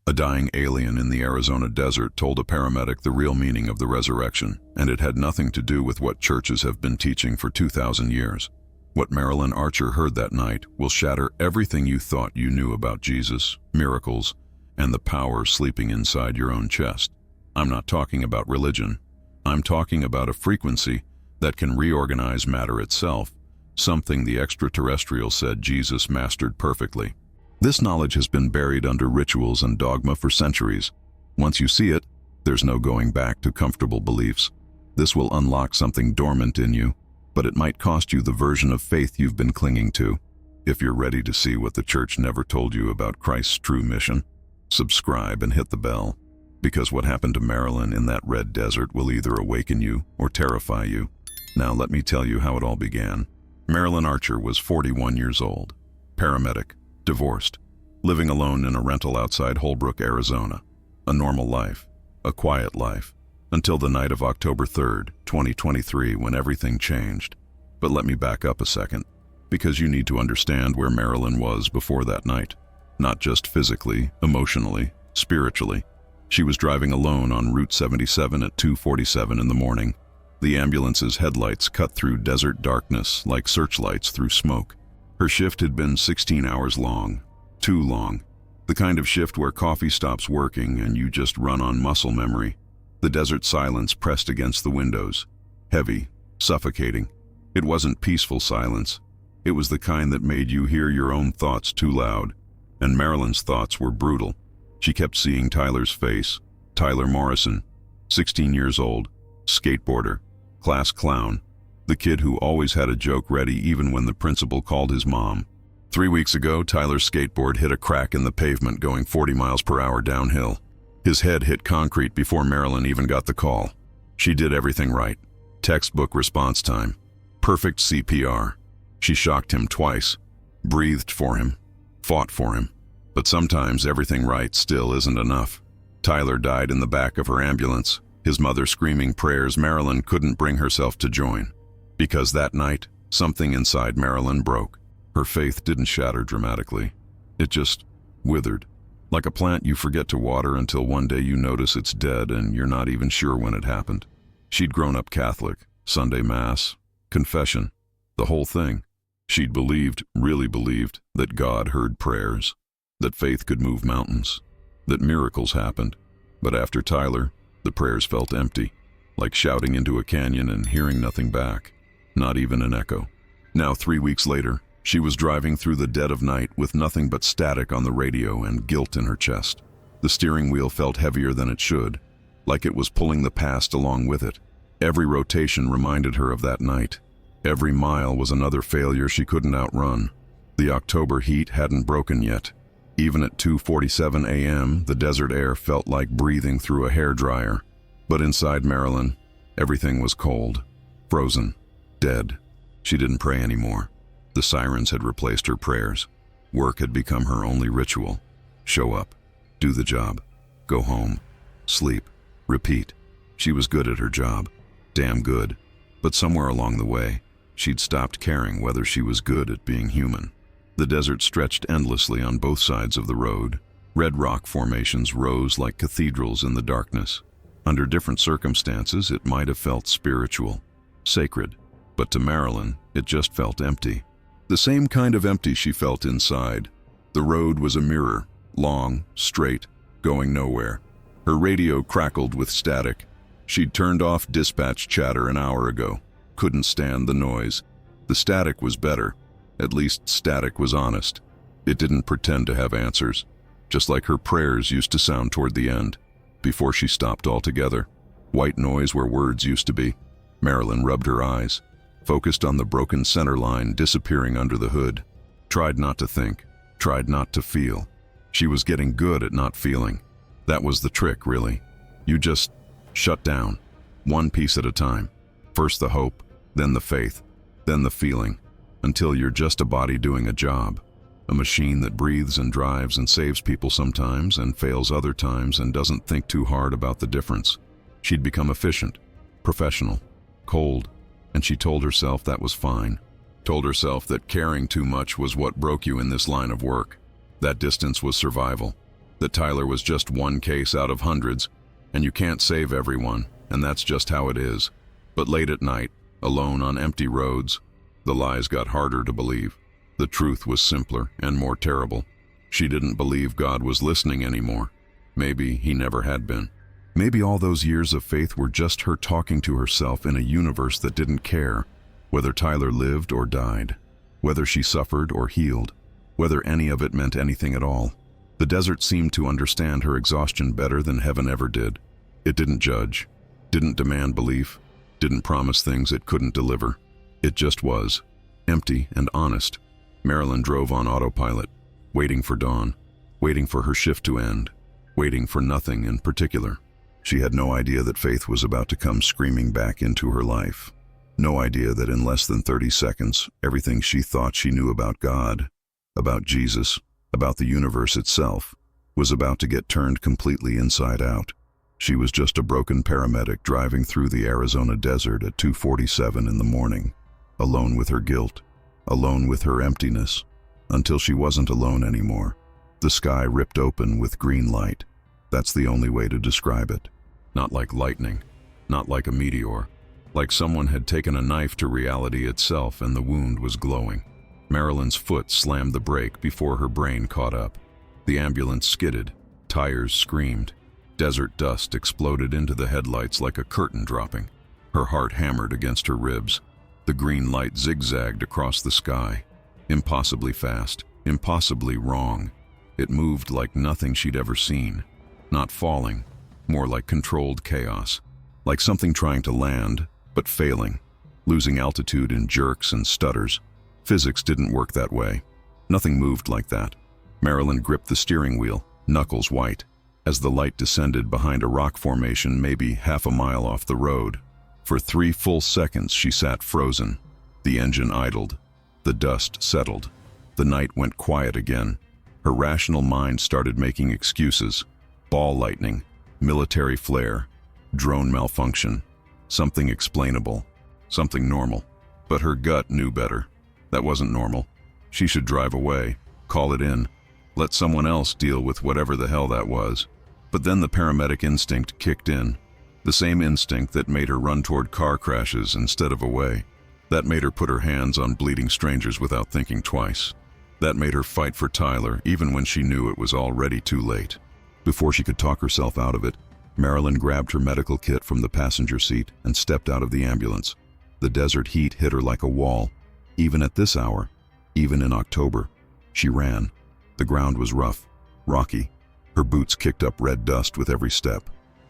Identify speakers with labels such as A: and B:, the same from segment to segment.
A: A dying alien in the Arizona desert told a paramedic the real meaning of the resurrection, and it had nothing to do with what churches have been teaching for 2,000 years. What Marilyn Archer heard that night will shatter everything you thought you knew about Jesus, miracles, and the power sleeping inside your own chest. I'm not talking about religion. I'm talking about a frequency that can reorganize matter itself, something the extraterrestrial said Jesus mastered perfectly. This knowledge has been buried under rituals and dogma for centuries. Once you see it, there's no going back to comfortable beliefs. This will unlock something dormant in you, but it might cost you the version of faith you've been clinging to. If you're ready to see what the church never told you about Christ's true mission, subscribe and hit the bell, because what happened to Marilyn in that red desert will either awaken you or terrify you. Now let me tell you how it all began. Marilyn Archer was 41 years old, paramedic, divorced, living alone in a rental outside Holbrook, Arizona. A normal life, a quiet life, until the night of October 3rd, 2023, when everything changed. But let me back up a second, because you need to understand where Marilyn was before that night. Not just physically, emotionally, spiritually. She was driving alone on Route 77 at 2:47 in the morning. The ambulance's headlights cut through desert darkness like searchlights through smoke. Her shift had been 16 hours long. Too long. The kind of shift where coffee stops working and you just run on muscle memory. The desert silence pressed against the windows. Heavy, suffocating. It wasn't peaceful silence. It was the kind that made you hear your own thoughts too loud. And Marilyn's thoughts were brutal. She kept seeing Tyler's face. Tyler Morrison, 16 years old, skateboarder, class clown. The kid who always had a joke ready even when the principal called his mom. 3 weeks ago, Tyler's skateboard hit a crack in the pavement going 40 miles per hour downhill. His head hit concrete before Marilyn even got the call. She did everything right. Textbook response time. Perfect CPR. She shocked him twice, breathed for him, fought for him. But sometimes everything right still isn't enough. Tyler died in the back of her ambulance, his mother screaming prayers Marilyn couldn't bring herself to join. Because that night, something inside Marilyn broke. Her faith didn't shatter dramatically. It just withered. Like a plant you forget to water until one day you notice it's dead and you're not even sure when it happened. She'd grown up Catholic, Sunday Mass, confession, the whole thing. She'd believed, really believed, that God heard prayers, that faith could move mountains, that miracles happened. But after Tyler, the prayers felt empty, like shouting into a canyon and hearing nothing back. Not even an echo. Now 3 weeks later, she was driving through the dead of night with nothing but static on the radio and guilt in her chest. The steering wheel felt heavier than it should, like it was pulling the past along with it. Every rotation reminded her of that night. Every mile was another failure she couldn't outrun. The October heat hadn't broken yet. Even at 2:47 a.m., the desert air felt like breathing through a hairdryer. But inside Marilyn, everything was cold, frozen, dead. She didn't pray anymore. The sirens had replaced her prayers. Work had become her only ritual. Show up, do the job, go home, sleep, repeat. She was good at her job, damn good. But somewhere along the way, she'd stopped caring whether she was good at being human. The desert stretched endlessly on both sides of the road. Red rock formations rose like cathedrals in the darkness. Under different circumstances, it might have felt spiritual, sacred. But to Marilyn, it just felt empty. The same kind of empty she felt inside. The road was a mirror, long, straight, going nowhere. Her radio crackled with static. She'd turned off dispatch chatter an hour ago. Couldn't stand the noise. The static was better. At least static was honest. It didn't pretend to have answers, just like her prayers used to sound toward the end, before she stopped altogether. White noise where words used to be. Marilyn rubbed her eyes, focused on the broken center line disappearing under the hood. Tried not to think, tried not to feel. She was getting good at not feeling. That was the trick, really. You just shut down, one piece at a time. First the hope, then the faith, then the feeling, until you're just a body doing a job. A machine that breathes and drives and saves people sometimes and fails other times and doesn't think too hard about the difference. She'd become efficient, professional, cold, and she told herself that was fine. Told herself that caring too much was what broke you in this line of work. That distance was survival. that Tyler was just one case out of hundreds, and you can't save everyone, and that's just how it is. But late at night, alone on empty roads, the lies got harder to believe. The truth was simpler and more terrible. She didn't believe God was listening anymore. Maybe he never had been. Maybe all those years of faith were just her talking to herself in a universe that didn't care whether Tyler lived or died, whether she suffered or healed, whether any of it meant anything at all. The desert seemed to understand her exhaustion better than heaven ever did. It didn't judge, didn't demand belief, didn't promise things it couldn't deliver. It just was, empty and honest. Marilyn drove on autopilot, waiting for dawn, waiting for her shift to end, waiting for nothing in particular. She had no idea that faith was about to come screaming back into her life. No idea that in less than 30 seconds, everything she thought she knew about God, about Jesus, about the universe itself, was about to get turned completely inside out. She was just a broken paramedic driving through the Arizona desert at 2:47 in the morning, alone with her guilt, alone with her emptiness, until she wasn't alone anymore. The sky ripped open with green light. That's the only way to describe it. Not like lightning, not like a meteor, like someone had taken a knife to reality itself and the wound was glowing. Marilyn's foot slammed the brake before her brain caught up. The ambulance skidded, tires screamed. Desert dust exploded into the headlights like a curtain dropping. Her heart hammered against her ribs. The green light zigzagged across the sky. Impossibly fast, impossibly wrong. It moved like nothing she'd ever seen. Not falling, more like controlled chaos. Like something trying to land, but failing. Losing altitude in jerks and stutters. Physics didn't work that way. Nothing moved like that. Marilyn gripped the steering wheel, knuckles white, as the light descended behind a rock formation maybe half a mile off the road. For 3 full seconds she sat frozen. The engine idled. The dust settled. The night went quiet again. Her rational mind started making excuses. Ball lightning, military flare, drone malfunction, something explainable, something normal. But her gut knew better. That wasn't normal. She should drive away, call it in, let someone else deal with whatever the hell that was. But then the paramedic instinct kicked in. The same instinct that made her run toward car crashes instead of away. That made her put her hands on bleeding strangers without thinking twice. That made her fight for Tyler even when she knew it was already too late. Before she could talk herself out of it, Marilyn grabbed her medical kit from the passenger seat and stepped out of the ambulance. The desert heat hit her like a wall. Even at this hour, even in October, she ran. The ground was rough, rocky. Her boots kicked up red dust with every step.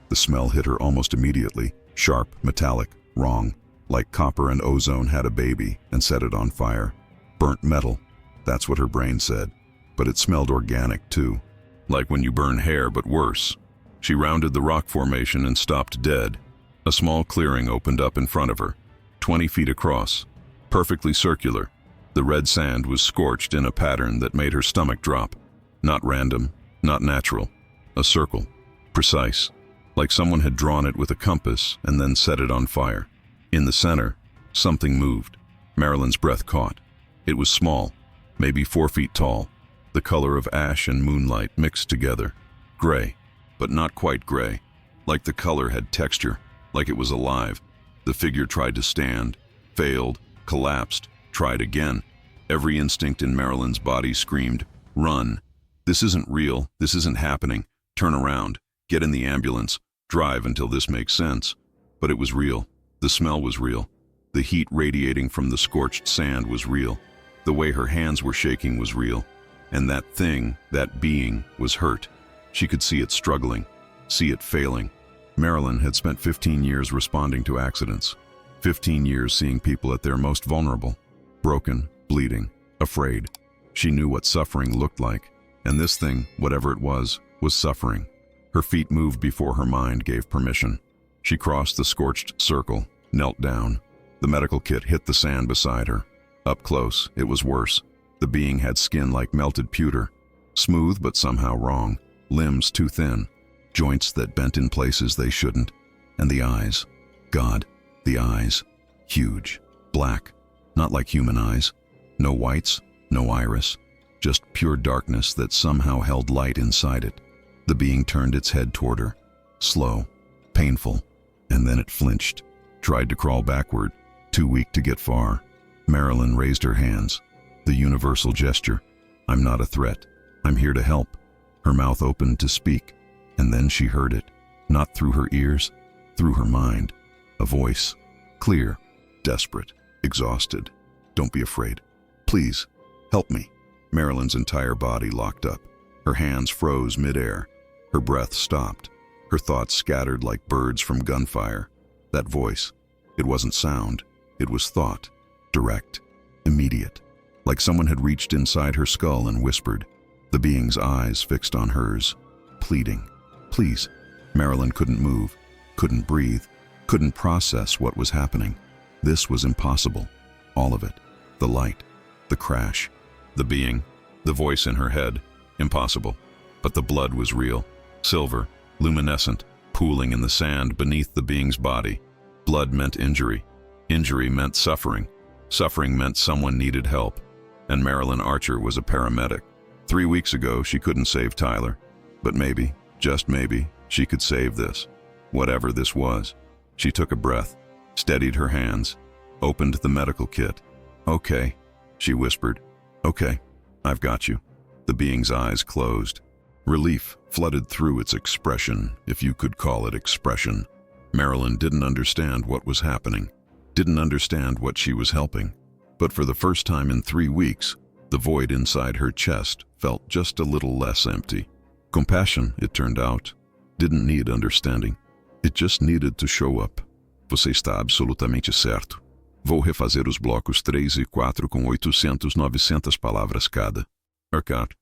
A: The smell hit her almost immediately, sharp, metallic, wrong, like copper and ozone had a baby and set it on fire. Burnt metal, that's what her brain said. But it smelled organic too, like when you burn hair but worse. She rounded the rock formation and stopped dead. A small clearing opened up in front of her, 20 feet across, perfectly circular. The red sand was scorched in a pattern that made her stomach drop. Not random, not natural. A circle, precise, like someone had drawn it with a compass and then set it on fire. In the center, something moved. Marilyn's breath caught. It was small, maybe 4 feet tall, the color of ash and moonlight mixed together. Gray, but not quite gray. Like the color had texture, like it was alive. The figure tried to stand, failed, collapsed, tried again. Every instinct in Marilyn's body screamed, "Run! This isn't real, this isn't happening. Turn around, get in the ambulance, drive until this makes sense." But it was real. The smell was real. The heat radiating from the scorched sand was real. The way her hands were shaking was real. And that thing, that being, was hurt. She could see it struggling, see it failing. Marilyn had spent 15 years responding to accidents. 15 years seeing people at their most vulnerable. Broken, bleeding, afraid. She knew what suffering looked like. And this thing, whatever it was suffering. Her feet moved before her mind gave permission. She crossed the scorched circle, knelt down. The medical kit hit the sand beside her. Up close, it was worse. The being had skin like melted pewter. Smooth but somehow wrong. Limbs too thin. Joints that bent in places they shouldn't. And the eyes. God, the eyes. Huge. Black. Not like human eyes. No whites, no iris. Just pure darkness that somehow held light inside it. The being turned its head toward her. Slow, painful, and then it flinched, tried to crawl backward, too weak to get far. Marilyn raised her hands. The universal gesture. I'm not a threat. I'm here to help. Her mouth opened to speak, and then she heard it. Not through her ears, through her mind. A voice. Clear, desperate, exhausted. Don't be afraid. Please, help me. Marilyn's entire body locked up. Her hands froze midair. Her breath stopped. Her thoughts scattered like birds from gunfire. That voice. It wasn't sound. It was thought. Direct. Immediate. Like someone had reached inside her skull and whispered. The being's eyes fixed on hers. Pleading. Please. Marilyn couldn't move. Couldn't breathe. Couldn't process what was happening. This was impossible. All of it. The light. The crash. The being. The voice in her head. Impossible. But the blood was real. Silver. Luminescent. Pooling in the sand beneath the being's body. Blood meant injury. Injury meant suffering. Suffering meant someone needed help. And Marilyn Archer was a paramedic. 3 weeks ago, she couldn't save Tyler. But maybe, just maybe, she could save this. Whatever this was. She took a breath, steadied her hands, opened the medical kit. Okay, she whispered. Okay, I've got you. The being's eyes closed. Relief flooded through its expression, if you could call it expression. Marilyn didn't understand what was happening, didn't understand what she was helping. But for the first time in 3 weeks, the void inside her chest felt just a little less empty. Compassion, it turned out, didn't need understanding. It just needed to show up. Você está absolutamente certo. Vou refazer os blocos 3 e 4 com 800, 900 palavras cada. Erkat.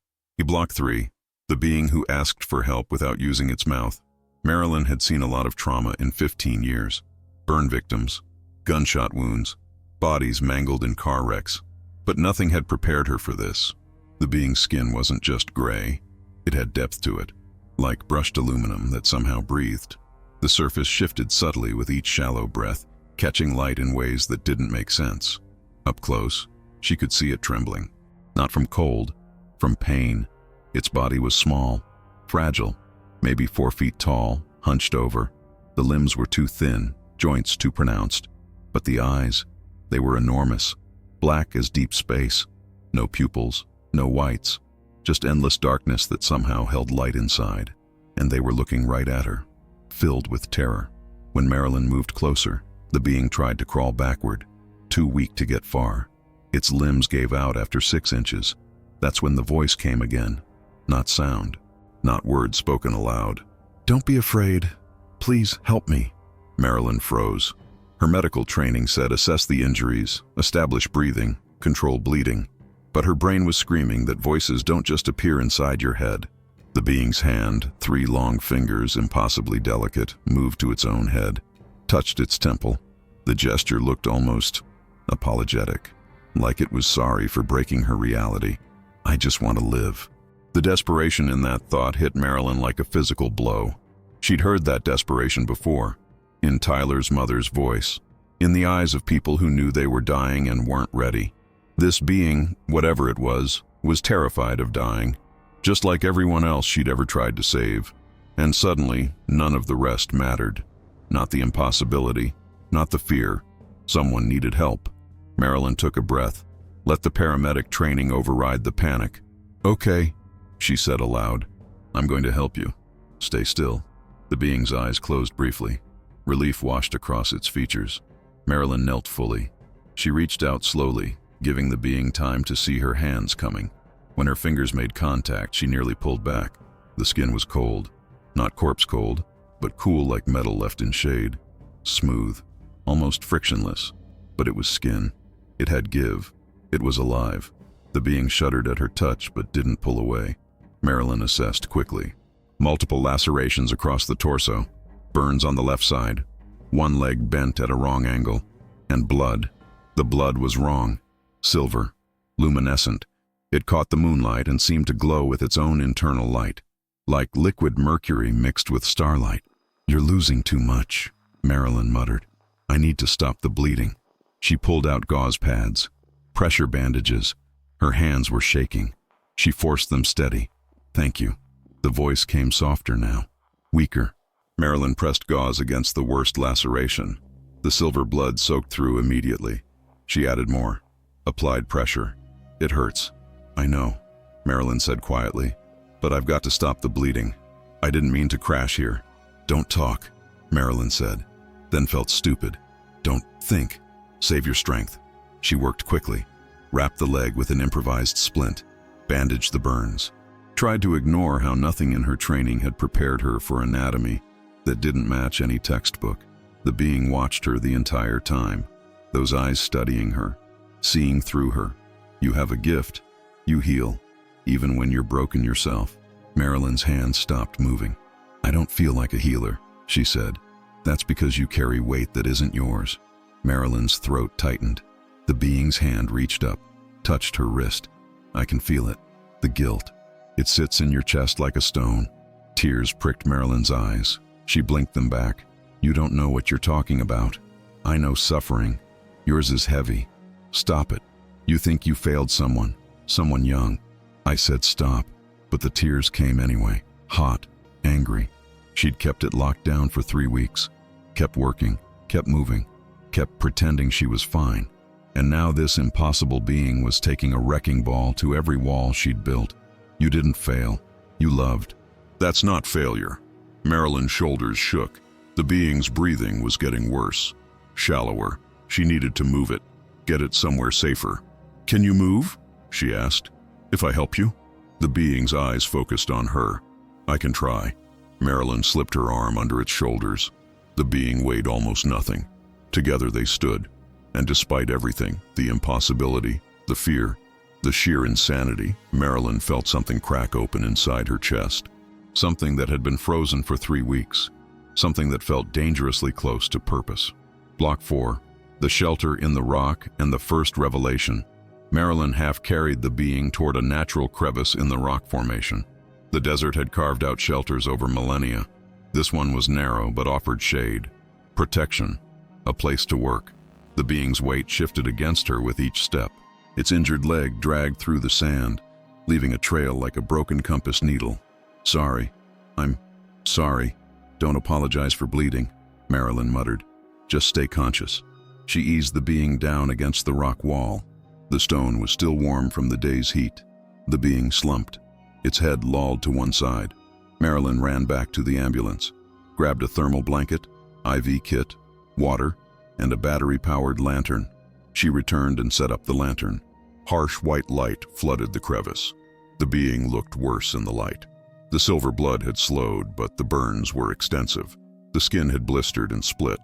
A: Block 3. The being who asked for help without using its mouth. Marilyn had seen a lot of trauma in 15 years. Burn victims, gunshot wounds, bodies mangled in car wrecks. But nothing had prepared her for this. The being's skin wasn't just gray. It had depth to it, like brushed aluminum that somehow breathed. The surface shifted subtly with each shallow breath, catching light in ways that didn't make sense. Up close, she could see it trembling. Not from cold, from pain. Its body was small, fragile, maybe 4 feet tall, hunched over. The limbs were too thin, joints too pronounced. But the eyes, they were enormous, black as deep space. No pupils, no whites, just endless darkness that somehow held light inside. And they were looking right at her, filled with terror. When Marilyn moved closer, the being tried to crawl backward, too weak to get far. Its limbs gave out after 6 inches. That's when the voice came again. Not sound, not words spoken aloud. Don't be afraid. Please help me. Marilyn froze. Her medical training said assess the injuries, establish breathing, control bleeding. But her brain was screaming that voices don't just appear inside your head. The being's hand, 3 long fingers, impossibly delicate, moved to its own head, touched its temple. The gesture looked almost apologetic, like it was sorry for breaking her reality. I just want to live. The desperation in that thought hit Marilyn like a physical blow. She'd heard that desperation before, in Tyler's mother's voice, in the eyes of people who knew they were dying and weren't ready. This being, whatever it was terrified of dying, just like everyone else she'd ever tried to save. And suddenly, none of the rest mattered. Not the impossibility, not the fear. Someone needed help. Marilyn took a breath, let the paramedic training override the panic. Okay, she said aloud. I'm going to help you. Stay still. The being's eyes closed briefly. Relief washed across its features. Marilyn knelt fully. She reached out slowly, giving the being time to see her hands coming. When her fingers made contact, she nearly pulled back. The skin was cold. Not corpse cold, but cool like metal left in shade. Smooth, almost frictionless. But it was skin. It had give. It was alive. The being shuddered at her touch but didn't pull away. Marilyn assessed quickly. Multiple lacerations across the torso. Burns on the left side. 1 leg bent at a wrong angle. And blood. The blood was wrong. Silver. Luminescent. It caught the moonlight and seemed to glow with its own internal light. Like liquid mercury mixed with starlight. You're losing too much, Marilyn muttered. I need to stop the bleeding. She pulled out gauze pads. Pressure bandages. Her hands were shaking. She forced them steady. Thank you. The voice came softer now, weaker. Marilyn pressed gauze against the worst laceration. The silver blood soaked through immediately. She added more, applied pressure. It hurts. I know, Marilyn said quietly, but I've got to stop the bleeding. I didn't mean to crash here. Don't talk, Marilyn said, then felt stupid. Don't think. Save your strength. She worked quickly, wrapped the leg with an improvised splint, bandaged the burns, tried to ignore how nothing in her training had prepared her for anatomy that didn't match any textbook. The being watched her the entire time, those eyes studying her, seeing through her. You have a gift. You heal, even when you're broken yourself. Marilyn's hands stopped moving. I don't feel like a healer, she said. That's because you carry weight that isn't yours. Marilyn's throat tightened. The being's hand reached up, touched her wrist. I can feel it. The guilt. It sits in your chest like a stone. Tears pricked Marilyn's eyes. She blinked them back. You don't know what you're talking about. I know suffering. Yours is heavy. Stop it. You think you failed someone young. I said stop, but the tears came anyway, hot, angry. She'd kept it locked down for 3 weeks, kept working, kept moving, kept pretending she was fine. And now this impossible being was taking a wrecking ball to every wall she'd built. You didn't fail. You loved. That's not failure. Marilyn's shoulders shook. The being's breathing was getting worse, shallower. She needed to move it, get it somewhere safer. Can you move? She asked. If I help you? The being's eyes focused on her. I can try. Marilyn slipped her arm under its shoulders. The being weighed almost nothing. Together they stood. And despite everything, the impossibility, the fear, the sheer insanity, Marilyn felt something crack open inside her chest. Something that had been frozen for 3 weeks. Something that felt dangerously close to purpose. Block 4. The shelter in the rock and the first revelation. Marilyn half-carried the being toward a natural crevice in the rock formation. The desert had carved out shelters over millennia. This one was narrow but offered shade, protection, a place to work. The being's weight shifted against her with each step. Its injured leg dragged through the sand, leaving a trail like a broken compass needle. Sorry. I'm sorry. Don't apologize for bleeding, Marilyn muttered. Just stay conscious. She eased the being down against the rock wall. The stone was still warm from the day's heat. The being slumped, its head lolled to one side. Marilyn ran back to the ambulance, grabbed a thermal blanket, IV kit, water, and a battery-powered lantern. She returned and set up the lantern. Harsh white light flooded the crevice. The being looked worse in the light. The silver blood had slowed, but the burns were extensive. The skin had blistered and split.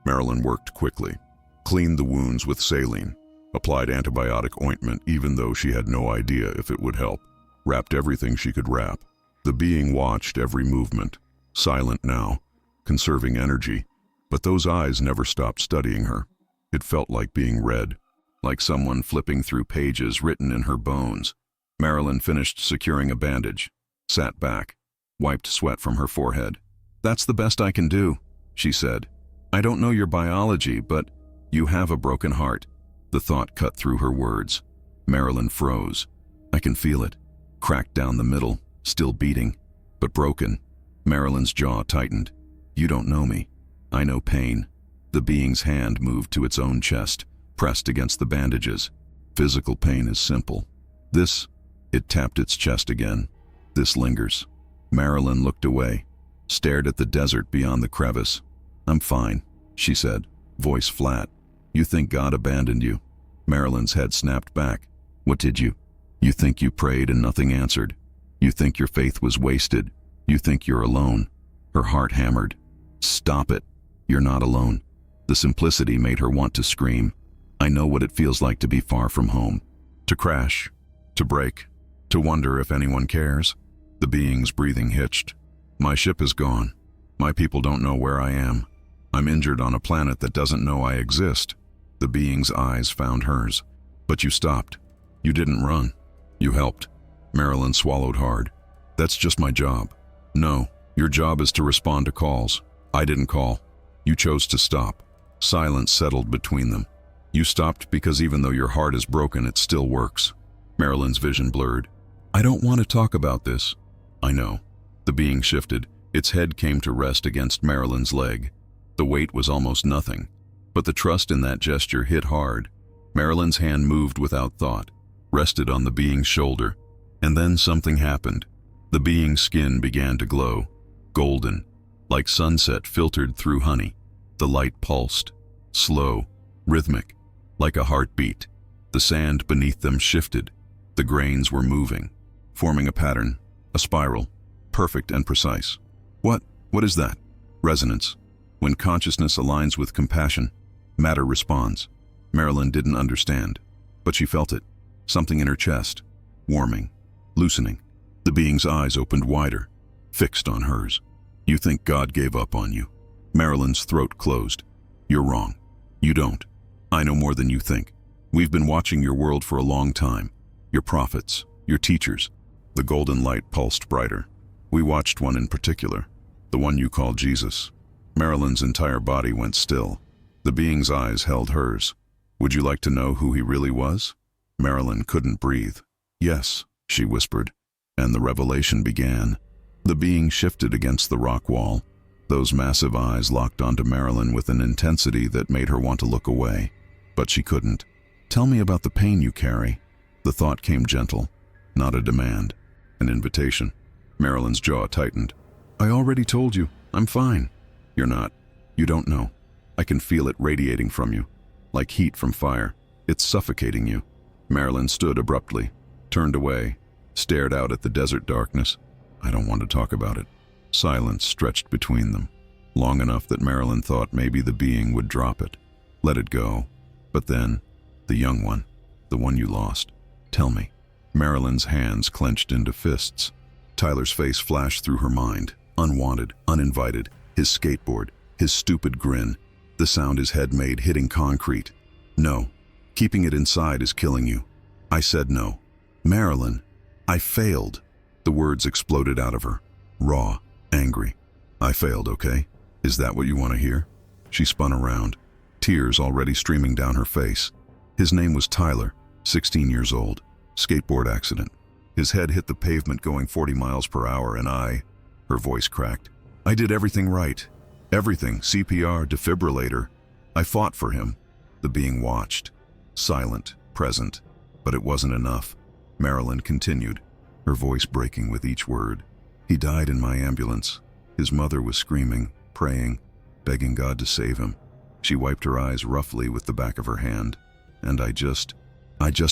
A: Marilyn worked quickly, cleaned the wounds with saline, applied antibiotic ointment even though she had no idea if it would help, wrapped everything she could wrap. The being watched every movement, silent now, conserving energy, but those eyes never stopped studying her. It felt like being read, like someone flipping through pages written in her bones. Marilyn finished securing a bandage, sat back, wiped sweat from her forehead. That's the best I can do, she said. I don't know your biology, but you have a broken heart. The thought cut through her words. Marilyn froze. I can feel it. Cracked down the middle, still beating, but broken. Marilyn's jaw tightened. You don't know me. I know pain. The being's hand moved to its own chest, pressed against the bandages. Physical pain is simple. It tapped its chest again. This lingers. Marilyn looked away, stared at the desert beyond the crevice. I'm fine, she said, voice flat. You think God abandoned you? Marilyn's head snapped back. What did you? You think you prayed and nothing answered. You think your faith was wasted. You think you're alone. Her heart hammered. Stop it. You're not alone. The simplicity made her want to scream. I know what it feels like to be far from home. To crash. To break. To wonder if anyone cares. The being's breathing hitched. My ship is gone. My people don't know where I am. I'm injured on a planet that doesn't know I exist. The being's eyes found hers. But you stopped. You didn't run. You helped. Marilyn swallowed hard. That's just my job. No, your job is to respond to calls. I didn't call. You chose to stop. Silence settled between them. You stopped because even though your heart is broken, it still works. Marilyn's vision blurred. I don't want to talk about this. I know. The being shifted. Its head came to rest against Marilyn's leg. The weight was almost nothing, but the trust in that gesture hit hard. Marilyn's hand moved without thought, rested on the being's shoulder, and then something happened. The being's skin began to glow, golden, like sunset filtered through honey. The light pulsed, slow, rhythmic, like a heartbeat. The sand beneath them shifted. The grains were moving, forming a pattern, a spiral, perfect and precise. What is that? Resonance. When consciousness aligns with compassion, matter responds. Marilyn didn't understand, but she felt it. Something in her chest, warming, loosening. The being's eyes opened wider, fixed on hers. You think God gave up on you? Marilyn's throat closed. You're wrong. You don't. I know more than you think. We've been watching your world for a long time. Your prophets, your teachers. The golden light pulsed brighter. We watched one in particular, the one you call Jesus. Marilyn's entire body went still. The being's eyes held hers. Would you like to know who he really was? Marilyn couldn't breathe. Yes, she whispered, and the revelation began. The being shifted against the rock wall. Those massive eyes locked onto Marilyn with an intensity that made her want to look away, but she couldn't. Tell me about the pain you carry. The thought came gentle, not a demand, an invitation. Marilyn's jaw tightened. I already told you, I'm fine. You're not. You don't know. I can feel it radiating from you, like heat from fire. It's suffocating you. Marilyn stood abruptly, turned away, stared out at the desert darkness. I don't want to talk about it. Silence stretched between them, long enough that Marilyn thought maybe the being would drop it, let it go. But then, the young one, the one you lost. Tell me. Marilyn's hands clenched into fists. Tyler's face flashed through her mind, unwanted, uninvited, his skateboard, his stupid grin, the sound his head made hitting concrete. No, keeping it inside is killing you. I said no. Marilyn, I failed. The words exploded out of her, raw, angry. I failed, okay? Is that what you want to hear? She spun around, tears already streaming down her face. His name was Tyler, 16 years old, skateboard accident. His head hit the pavement going 40 miles per hour and her voice cracked. I did everything right. Everything, CPR, defibrillator. I fought for him. The being watched, silent, present, but it wasn't enough. Marilyn continued, her voice breaking with each word. He died in my ambulance. His mother was screaming, praying, begging God to save him. She wiped her eyes roughly with the back of her hand, and I just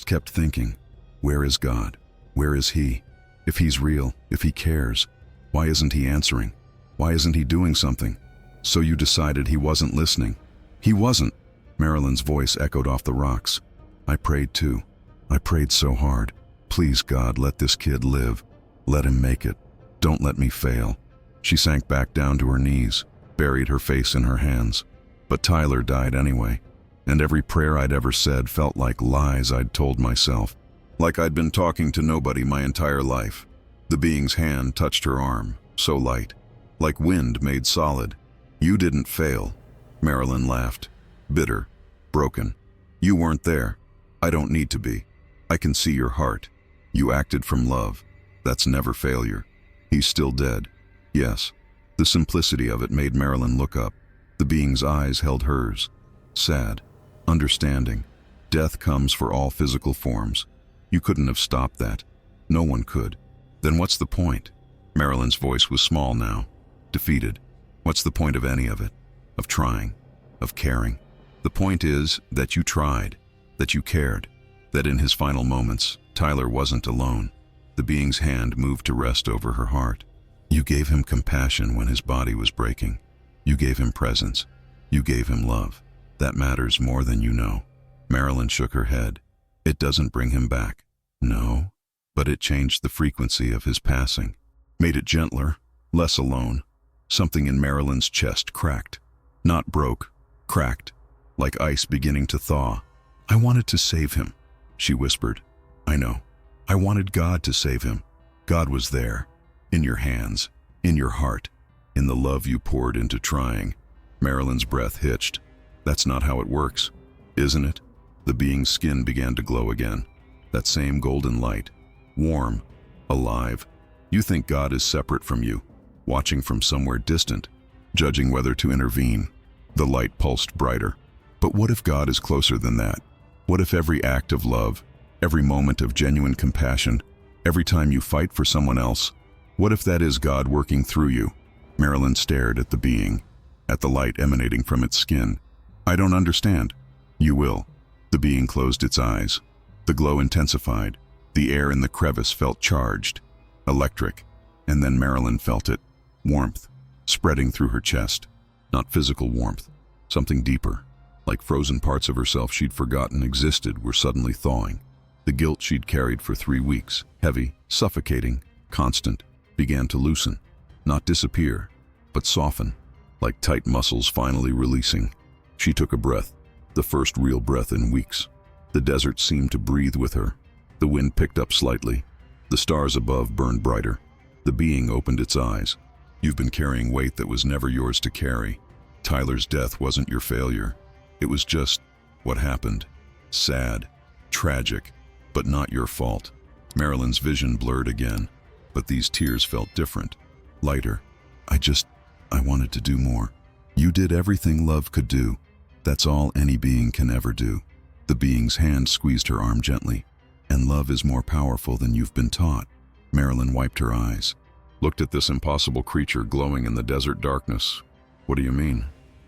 A: kept thinking, where is God? Where is he? If he's real, if he cares, why isn't he answering? Why isn't he doing something? So you decided he wasn't listening. He wasn't. Marilyn's voice echoed off the rocks. I prayed too. I prayed so hard. Please God, let this kid live. Let him make it. Don't let me fail. She sank back down to her knees, buried her face in her hands. But Tyler died anyway, and every prayer I'd ever said felt like lies I'd told myself. Like I'd been talking to nobody my entire life. The being's hand touched her arm, so light, like wind made solid. You didn't fail. Marilyn laughed, bitter, broken. You weren't there. I don't need to be. I can see your heart. You acted from love. That's never failure. He's still dead. Yes. The simplicity of it made Marilyn look up. The being's eyes held hers. Sad, understanding. Death comes for all physical forms. You couldn't have stopped that. No one could. Then what's the point? Marilyn's voice was small now, defeated. What's the point of any of it? Of trying? Of caring? The point is that you tried, that you cared, that in his final moments, Tyler wasn't alone. The being's hand moved to rest over her heart. You gave him compassion when his body was breaking. You gave him presence. You gave him love. That matters more than you know. Marilyn shook her head. It doesn't bring him back. No, but it changed the frequency of his passing. Made it gentler, less alone. Something in Marilyn's chest cracked. Not broke, cracked, like ice beginning to thaw. I wanted to save him, she whispered. I know. I wanted God to save him. God was there, in your hands, in your heart, in the love you poured into trying. Marilyn's breath hitched. That's not how it works, isn't it? The being's skin began to glow again. That same golden light, warm, alive. You think God is separate from you, watching from somewhere distant, judging whether to intervene. The light pulsed brighter. But what if God is closer than that? What if every act of love, every moment of genuine compassion, every time you fight for someone else, what if that is God working through you? Marilyn stared at the being, at the light emanating from its skin. I don't understand. You will. The being closed its eyes. The glow intensified. The air in the crevice felt charged, electric, and then Marilyn felt it. Warmth, spreading through her chest. Not physical warmth, something deeper. Like frozen parts of herself she'd forgotten existed were suddenly thawing. The guilt she'd carried for 3 weeks, heavy, suffocating, constant, began to loosen. Not disappear, but soften, like tight muscles finally releasing. She took a breath, the first real breath in weeks. The desert seemed to breathe with her. The wind picked up slightly. The stars above burned brighter. The being opened its eyes. You've been carrying weight that was never yours to carry. Tyler's death wasn't your failure. It was just what happened. Sad, tragic, but not your fault. Marilyn's vision blurred again, but these tears felt different, lighter. I wanted to do more. You did everything love could do. That's all any being can ever do. The being's hand squeezed her arm gently. And love is more powerful than you've been taught. Marilyn wiped her eyes, looked at this impossible creature glowing in the desert darkness. What do you mean?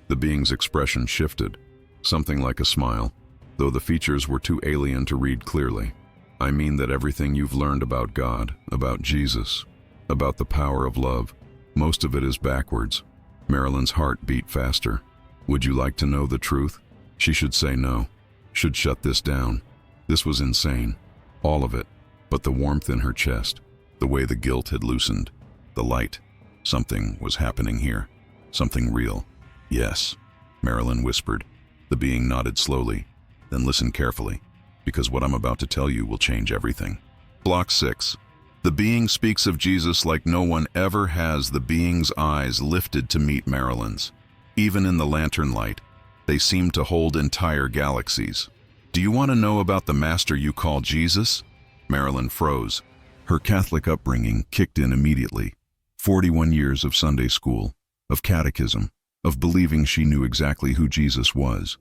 A: The being's expression shifted, something like a smile, though the features were too alien to read clearly. I mean that everything you've learned about God, about Jesus, about the power of love, most of it is backwards. Marilyn's heart beat faster. Would you like to know the truth? She should say no, should shut this down. This was insane, all of it, but the warmth in her chest, the way the guilt had loosened, the light. Something was happening here, something real. Yes, Marilyn whispered. The being nodded slowly, then listened carefully, because what I'm about to tell you will change everything. Block 6. The being speaks of Jesus like no one ever has. The being's eyes lifted to meet Marilyn's. Even in the lantern light, they seemed to hold entire galaxies. Do you want to know about the master you call Jesus? Marilyn froze. Her Catholic upbringing kicked in immediately. 41 years of Sunday school, of catechism, of believing she knew exactly who Jesus was.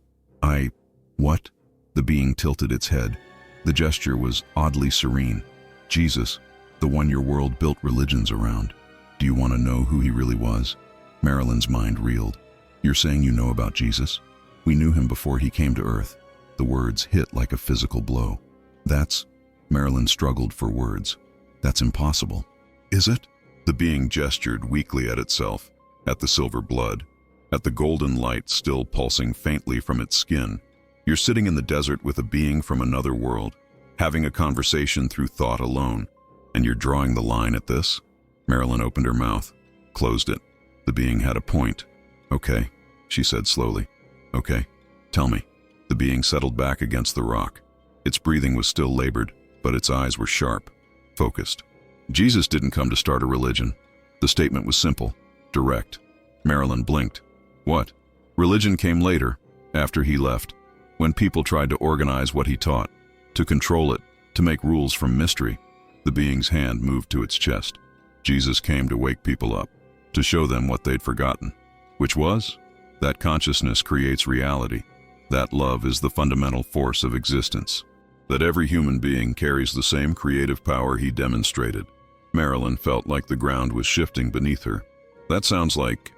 A: What? The being tilted its head. The gesture was oddly serene. Jesus, the one your world built religions around. Do you want to know who he really was? Marilyn's mind reeled. You're saying you know about Jesus? We knew him before he came to earth. The words hit like a physical blow. Marilyn struggled for words. That's impossible. Is it? The being gestured weakly at itself, at the silver blood, at the golden light still pulsing faintly from its skin. You're sitting in the desert with a being from another world, having a conversation through thought alone, and you're drawing the line at this? Marilyn opened her mouth, closed it. The being had a point. Okay, she said slowly. Okay, tell me. The being settled back against the rock. Its breathing was still labored, but its eyes were sharp, focused. Jesus didn't come to start a religion. The statement was simple, direct. Marilyn blinked. What? Religion came later, after he left, when people tried to organize what he taught, to control it, to make rules from mystery. The being's hand moved to its chest. Jesus came to wake people up, to show them what they'd forgotten. Which was? That consciousness creates reality. That love is the fundamental force of existence. That every human being carries the same creative power he demonstrated. Marilyn felt like the ground was shifting beneath her. That sounds like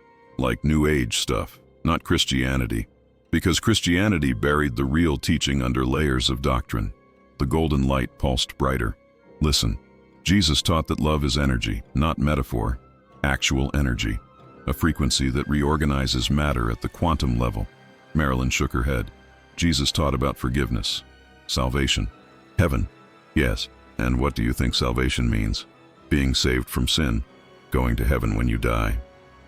A: New Age stuff, not Christianity. Because Christianity buried the real teaching under layers of doctrine. The golden light pulsed brighter. Listen, Jesus taught that love is energy, not metaphor. Actual energy. A frequency that reorganizes matter at the quantum level. Marilyn shook her head. Jesus taught about forgiveness, salvation, heaven. Yes, and what do you think salvation means? Being saved from sin, going to heaven when you die.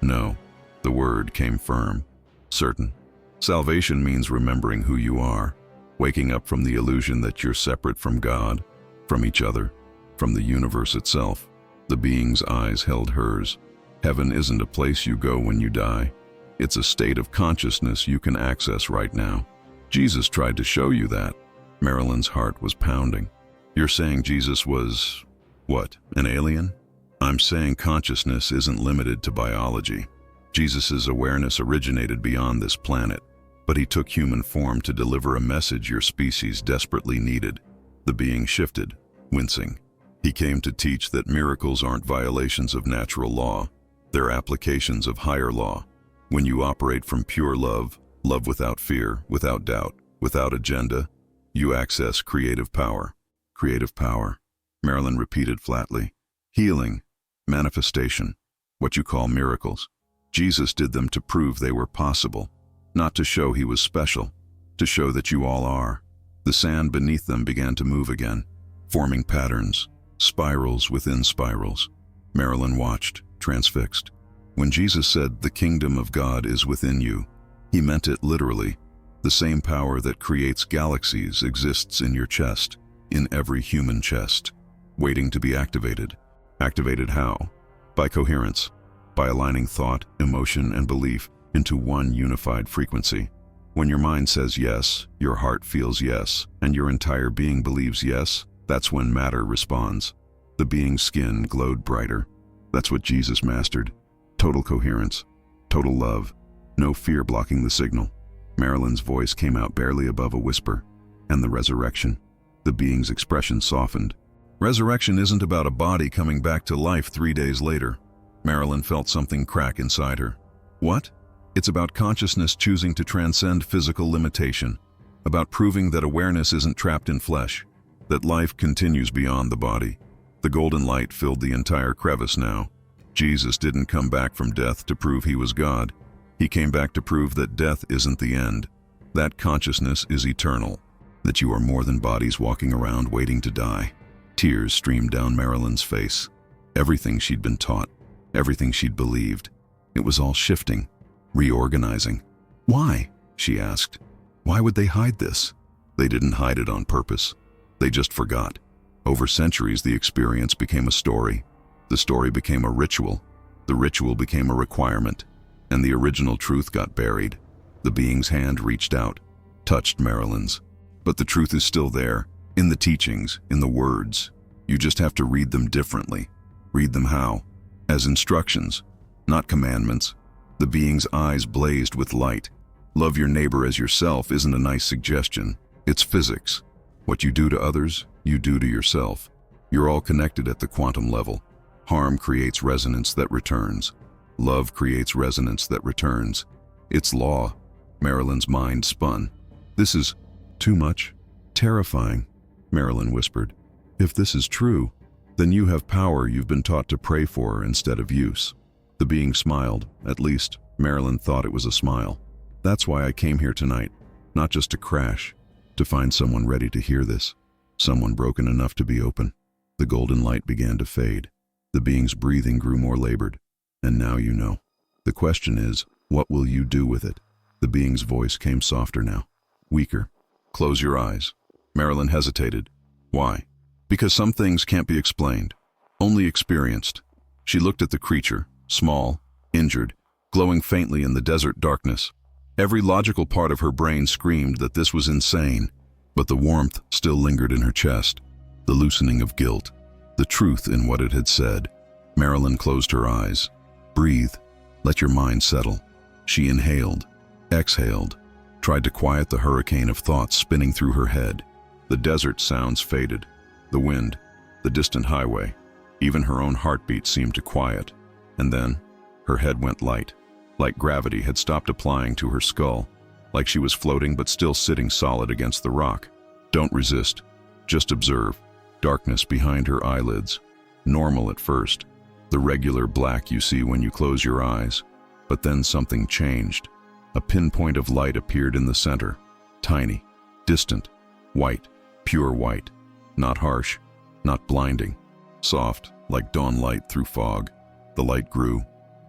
A: No, the word came firm, certain. Salvation means remembering who you are, waking up from the illusion that you're separate from God, from each other, from the universe itself. The being's eyes held hers. Heaven isn't a place you go when you die. It's a state of consciousness you can access right now. Jesus tried to show you that. Marilyn's heart was pounding. You're saying Jesus was, what, an alien? I'm saying consciousness isn't limited to biology. Jesus' awareness originated beyond this planet, but he took human form to deliver a message your species desperately needed. The being shifted, wincing. He came to teach that miracles aren't violations of natural law. They're applications of higher law. When you operate from pure love, love without fear, without doubt, without agenda, you access creative power. Creative power, Marilyn repeated flatly. Healing, manifestation, what you call miracles. Jesus did them to prove they were possible, not to show he was special, to show that you all are. The sand beneath them began to move again, forming patterns, spirals within spirals. Marilyn watched, transfixed. When Jesus said, "The kingdom of God is within you," he meant it literally. The same power that creates galaxies exists in your chest, in every human chest, waiting to be activated. Activated how? By coherence, by aligning thought, emotion, and belief into one unified frequency. When your mind says yes, your heart feels yes, and your entire being believes yes, that's when matter responds. The being's skin glowed brighter. That's what Jesus mastered. Total coherence, total love, no fear blocking the signal. Marilyn's voice came out barely above a whisper. And the resurrection. The being's expression softened. Resurrection isn't about a body coming back to life 3 days later. Marilyn felt something crack inside her. What? It's about consciousness choosing to transcend physical limitation, about proving that awareness isn't trapped in flesh, that life continues beyond the body. The golden light filled the entire crevice now. Jesus didn't come back from death to prove he was God. He came back to prove that death isn't the end, that consciousness is eternal, that you are more than bodies walking around waiting to die. Tears streamed down Marilyn's face. Everything she'd been taught, everything she'd believed, it was all shifting, reorganizing. Why? She asked. Why would they hide this? They didn't hide it on purpose. They just forgot. Over centuries, the experience became a story. The story became a ritual. The ritual became a requirement. And the original truth got buried. The being's hand reached out, touched Marilyn's. But the truth is still there, in the teachings, in the words. You just have to read them differently. Read them how? As instructions, not commandments. The being's eyes blazed with light. Love your neighbor as yourself isn't a nice suggestion. It's physics. What you do to others, you do to yourself. You're all connected at the quantum level. Harm creates resonance that returns. Love creates resonance that returns. It's law. Marilyn's mind spun. This is too much. Terrifying, Marilyn whispered. If this is true, then you have power you've been taught to pray for instead of use. The being smiled. At least, Marilyn thought it was a smile. That's why I came here tonight, not just to crash, to find someone ready to hear this, someone broken enough to be open. The golden light began to fade. The being's breathing grew more labored. And now you know. The question is, what will you do with it? The being's voice came softer now, weaker. Close your eyes. Marilyn hesitated. Why? Because some things can't be explained, only experienced. She looked at the creature, small, injured, glowing faintly in the desert darkness. Every logical part of her brain screamed that this was insane, but the warmth still lingered in her chest, the loosening of guilt, the truth in what it had said. Marilyn closed her eyes. Breathe. Let your mind settle. She inhaled, exhaled, tried to quiet the hurricane of thoughts spinning through her head. The desert sounds faded. The wind, the distant highway, even her own heartbeat seemed to quiet. And then, her head went light, like gravity had stopped applying to her skull, like she was floating but still sitting solid against the rock. Don't resist. Just observe. Darkness behind her eyelids. Normal at first. The regular black you see when you close your eyes. But then something changed. A pinpoint of light appeared in the center. Tiny, distant, white, pure white. Not harsh, not blinding. Soft, like dawn light through fog. The light grew,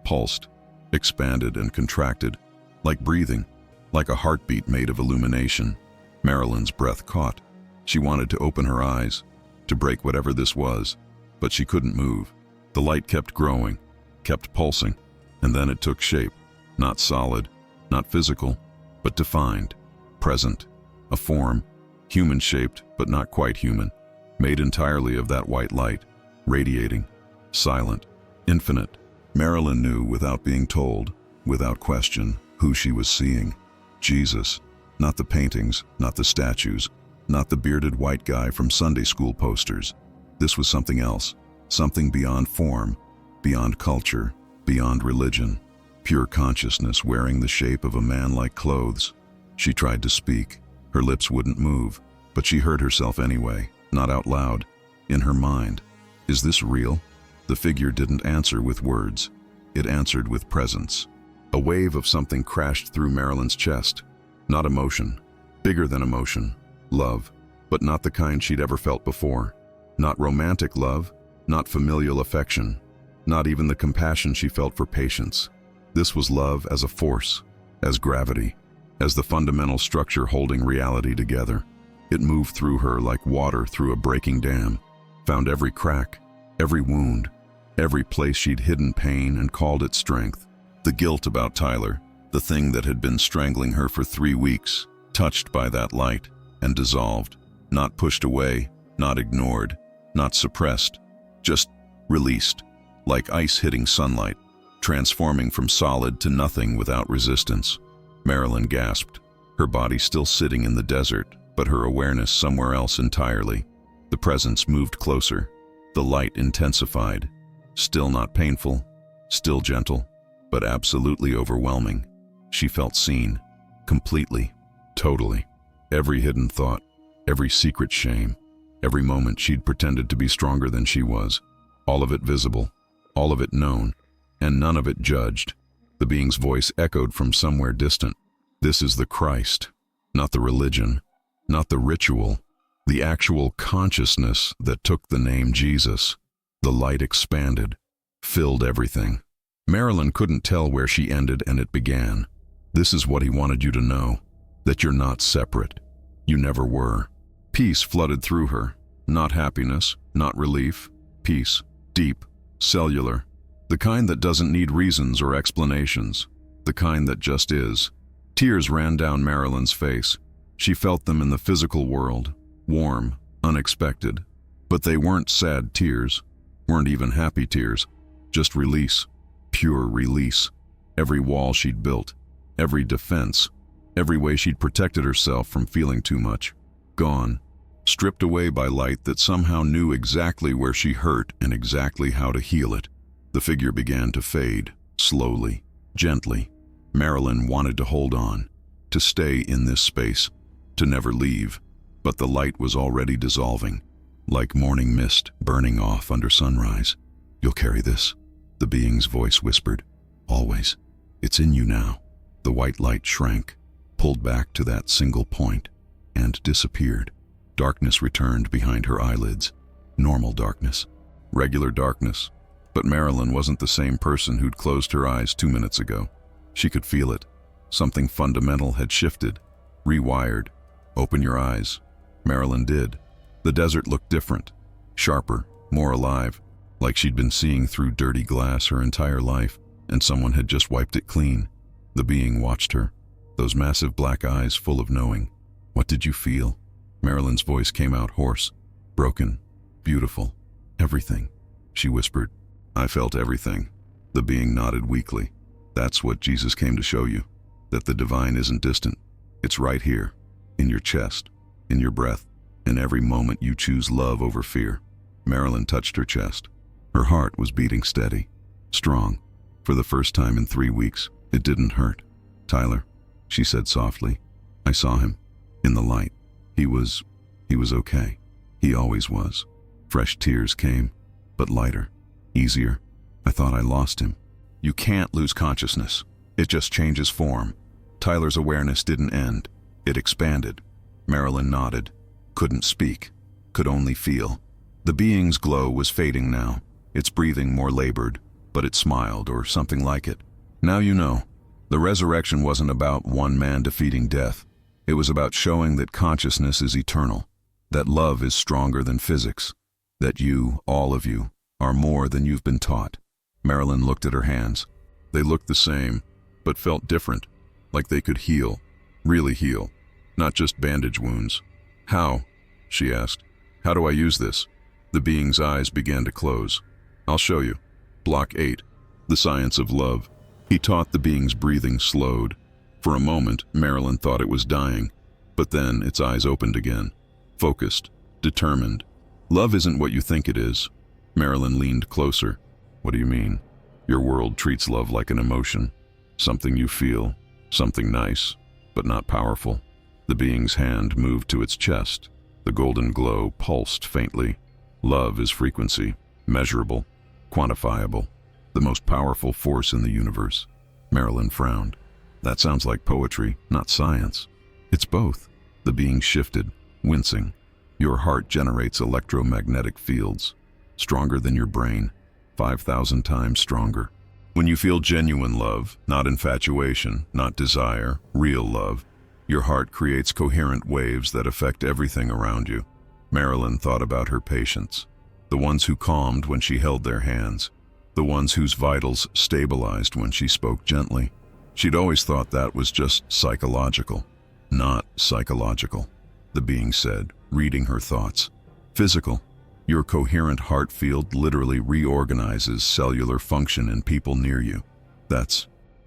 A: pulsed, expanded and contracted, like breathing, like a heartbeat made of illumination. Marilyn's breath caught. She wanted to open her eyes, to break whatever this was, but she couldn't move. The light kept growing, kept pulsing, and then it took shape. Not solid, not physical, but defined, present, a form, human-shaped but not quite human, made entirely of that white light, radiating, silent, infinite. Marilyn knew without being told, without question, who she was seeing. Jesus. Not the paintings, not the statues, not the bearded white guy from Sunday school posters. This was something else, something beyond form, beyond culture, beyond religion. Pure consciousness wearing the shape of a man like clothes. She tried to speak. Her lips wouldn't move, but she heard herself anyway, not out loud, in her mind. Is this real? The figure didn't answer with words. It answered with presence. A wave of something crashed through Marilyn's chest. Not emotion. Bigger than emotion. Love. But not the kind she'd ever felt before. Not romantic love. Not familial affection. Not even the compassion she felt for patients. This was love as a force, as gravity, as the fundamental structure holding reality together. It moved through her like water through a breaking dam, found every crack, every wound, every place she'd hidden pain and called it strength. The guilt about Tyler, the thing that had been strangling her for 3 weeks, touched by that light and dissolved, not pushed away, not ignored, not suppressed, just released, like ice hitting sunlight, transforming from solid to nothing without resistance. Marilyn gasped, her body still sitting in the desert, but her awareness somewhere else entirely. The presence moved closer. The light intensified. Still not painful, still gentle, but absolutely overwhelming. She felt seen, completely, totally. Every hidden thought, every secret shame, every moment she'd pretended to be stronger than she was. All of it visible, all of it known, and none of it judged. The being's voice echoed from somewhere distant. This is the Christ, not the religion, not the ritual, the actual consciousness that took the name Jesus. The light expanded, filled everything. Marilyn couldn't tell where she ended and it began. This is what he wanted you to know, that you're not separate. You never were. Peace flooded through her, not happiness, not relief. Peace, deep, cellular. The kind that doesn't need reasons or explanations. The kind that just is. Tears ran down Marilyn's face. She felt them in the physical world, warm, unexpected. But they weren't sad tears, weren't even happy tears. Just release, pure release. Every wall she'd built, every defense, every way she'd protected herself from feeling too much. Gone, stripped away by light that somehow knew exactly where she hurt and exactly how to heal it. The figure began to fade, slowly, gently. Marilyn wanted to hold on, to stay in this space, to never leave, but the light was already dissolving, like morning mist burning off under sunrise. You'll carry this, the being's voice whispered. Always. It's in you now. The white light shrank, pulled back to that single point, and disappeared. Darkness returned behind her eyelids. Normal darkness. Regular darkness. But Marilyn wasn't the same person who'd closed her eyes 2 minutes ago. She could feel it. Something fundamental had shifted, rewired. Open your eyes. Marilyn did. The desert looked different, sharper, more alive, like she'd been seeing through dirty glass her entire life, and someone had just wiped it clean. The being watched her, those massive black eyes full of knowing. What did you feel? Marilyn's voice came out hoarse, broken, beautiful, everything. She whispered, I felt everything. The being nodded weakly. That's what Jesus came to show you, that the divine isn't distant. It's right here, in your chest, in your breath, in every moment you choose love over fear. Marilyn touched her chest. Her heart was beating steady, strong. For the first time in 3 weeks, it didn't hurt. Tyler, she said softly. I saw him, in the light. He was okay. He always was. Fresh tears came, but lighter, easier. I thought I lost him. You can't lose consciousness. It just changes form. Tyler's awareness didn't end. It expanded. Marilyn nodded. Couldn't speak. Could only feel. The being's glow was fading now. Its breathing more labored, but it smiled, or something like it. Now you know. The resurrection wasn't about one man defeating death. It was about showing that consciousness is eternal, that love is stronger than physics, that you, all of you, are more than you've been taught. Marilyn looked at her hands. They looked the same, but felt different, like they could heal, really heal, not just bandage wounds. How? She asked. How do I use this? The being's eyes began to close. I'll show you. Block 8. The Science of Love. He taught the being's breathing slowed. For a moment, Marilyn thought it was dying, but then its eyes opened again. Focused, determined. Love isn't what you think it is. Marilyn leaned closer. What do you mean? Your world treats love like an emotion. Something you feel, something nice, but not powerful. The being's hand moved to its chest. The golden glow pulsed faintly. Love is frequency, measurable, quantifiable, the most powerful force in the universe. Marilyn frowned. That sounds like poetry, not science. It's both. The being shifted, wincing. Your heart generates electromagnetic fields, stronger than your brain, 5,000 times stronger. When you feel genuine love, not infatuation, not desire, real love, your heart creates coherent waves that affect everything around you. Marilyn thought about her patients, the ones who calmed when she held their hands, the ones whose vitals stabilized when she spoke gently. She'd always thought that was just psychological. Not psychological, the being said, reading her thoughts. Physical. Your coherent heart field literally reorganizes cellular function in people near you.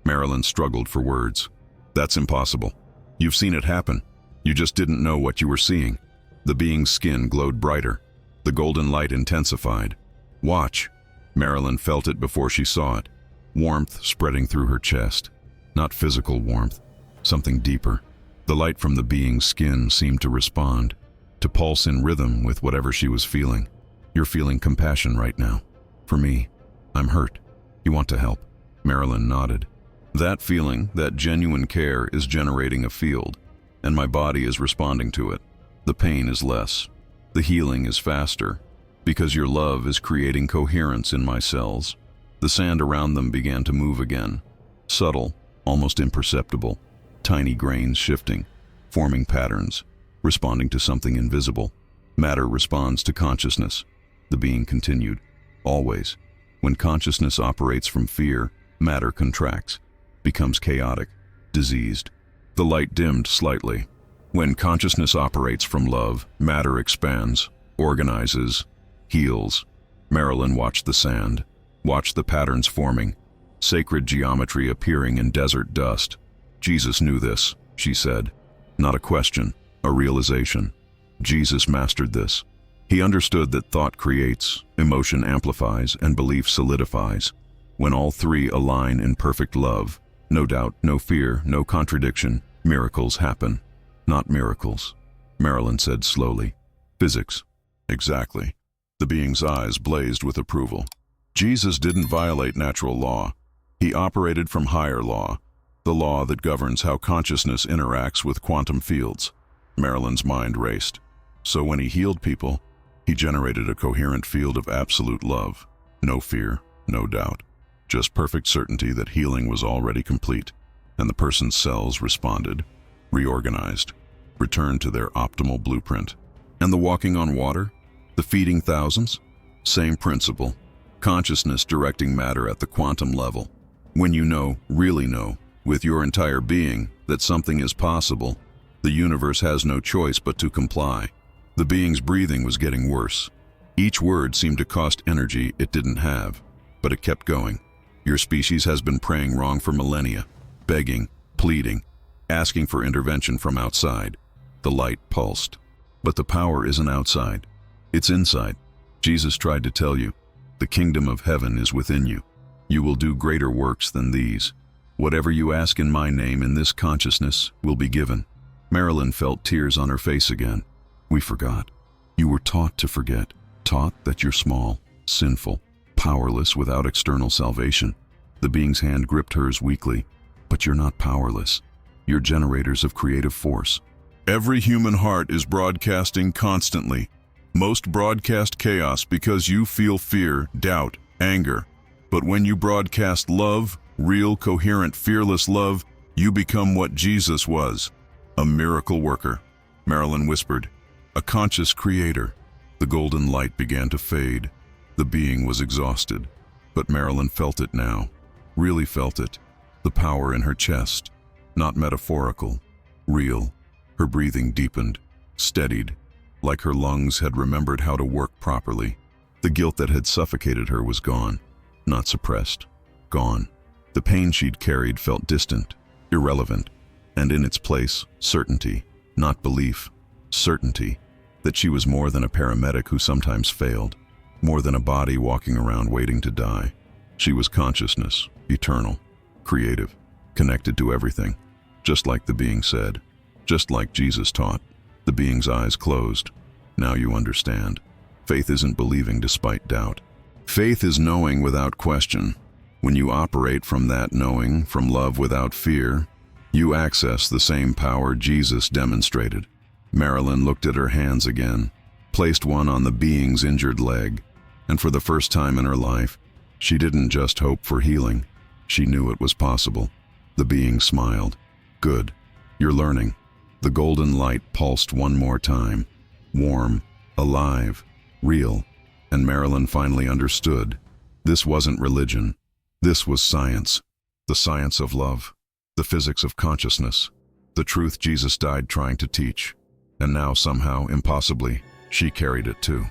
A: Marilyn struggled for words. That's impossible. You've seen it happen. You just didn't know what you were seeing. The being's skin glowed brighter. The golden light intensified. Watch. Marilyn felt it before she saw it. Warmth spreading through her chest. Not physical warmth, something deeper. The light from the being's skin seemed to respond, to pulse in rhythm with whatever she was feeling. You're feeling compassion right now. For me, I'm hurt. You want to help. Marilyn nodded. That feeling, that genuine care, is generating a field, and my body is responding to it. The pain is less. The healing is faster, because your love is creating coherence in my cells. The sand around them began to move again. Subtle, almost imperceptible. Tiny grains shifting, forming patterns, responding to something invisible. Matter responds to consciousness. The being continued. Always. When consciousness operates from fear, matter contracts, becomes chaotic, diseased. The light dimmed slightly. When consciousness operates from love, matter expands, organizes, heals. Marilyn watched the sand, watched the patterns forming, sacred geometry appearing in desert dust. Jesus knew this, she said. Not a question, a realization. Jesus mastered this. He understood that thought creates, emotion amplifies, and belief solidifies. When all three align in perfect love, no doubt, no fear, no contradiction, miracles happen. Not miracles, Marilyn said slowly. Physics. Exactly. The being's eyes blazed with approval. Jesus didn't violate natural law. He operated from higher law, the law that governs how consciousness interacts with quantum fields. Marilyn's mind raced. So when he healed people, he generated a coherent field of absolute love. No fear, no doubt. Just perfect certainty that healing was already complete, and the person's cells responded, reorganized, returned to their optimal blueprint. And the walking on water? The feeding thousands? Same principle. Consciousness directing matter at the quantum level. When you know, really know, with your entire being, that something is possible, the universe has no choice but to comply. The being's breathing was getting worse. Each word seemed to cost energy it didn't have, but it kept going. Your species has been praying wrong for millennia, begging, pleading, asking for intervention from outside. The light pulsed. But the power isn't outside. It's inside. Jesus tried to tell you, the kingdom of heaven is within you. You will do greater works than these. Whatever you ask in my name in this consciousness will be given. Marilyn felt tears on her face again. We forgot. You were taught to forget, taught that you're small, sinful, powerless without external salvation. The being's hand gripped hers weakly. But you're not powerless. You're generators of creative force. Every human heart is broadcasting constantly. Most broadcast chaos because you feel fear, doubt, anger. But when you broadcast love, real, coherent, fearless love, you become what Jesus was, a miracle worker. Marilyn whispered, a conscious creator. The golden light began to fade. The being was exhausted, but Marilyn felt it now, really felt it. The power in her chest, not metaphorical, real. Her breathing deepened, steadied, like her lungs had remembered how to work properly. The guilt that had suffocated her was gone, not suppressed, gone. The pain she'd carried felt distant, irrelevant, and in its place, certainty, not belief, certainty that she was more than a paramedic who sometimes failed, more than a body walking around waiting to die. She was consciousness, eternal, creative, connected to everything, just like the being said, just like Jesus taught. The being's eyes closed. Now you understand. Faith isn't believing despite doubt. Faith is knowing without question. When you operate from that knowing, from love without fear, you access the same power Jesus demonstrated. Marilyn looked at her hands again, placed one on the being's injured leg, and for the first time in her life, she didn't just hope for healing. She knew it was possible. The being smiled. Good. You're learning. The golden light pulsed one more time. Warm, alive, real. And Marilyn finally understood. This wasn't religion. This was science. The science of love. The physics of consciousness. The truth Jesus died trying to teach. And now somehow, impossibly, she carried it too.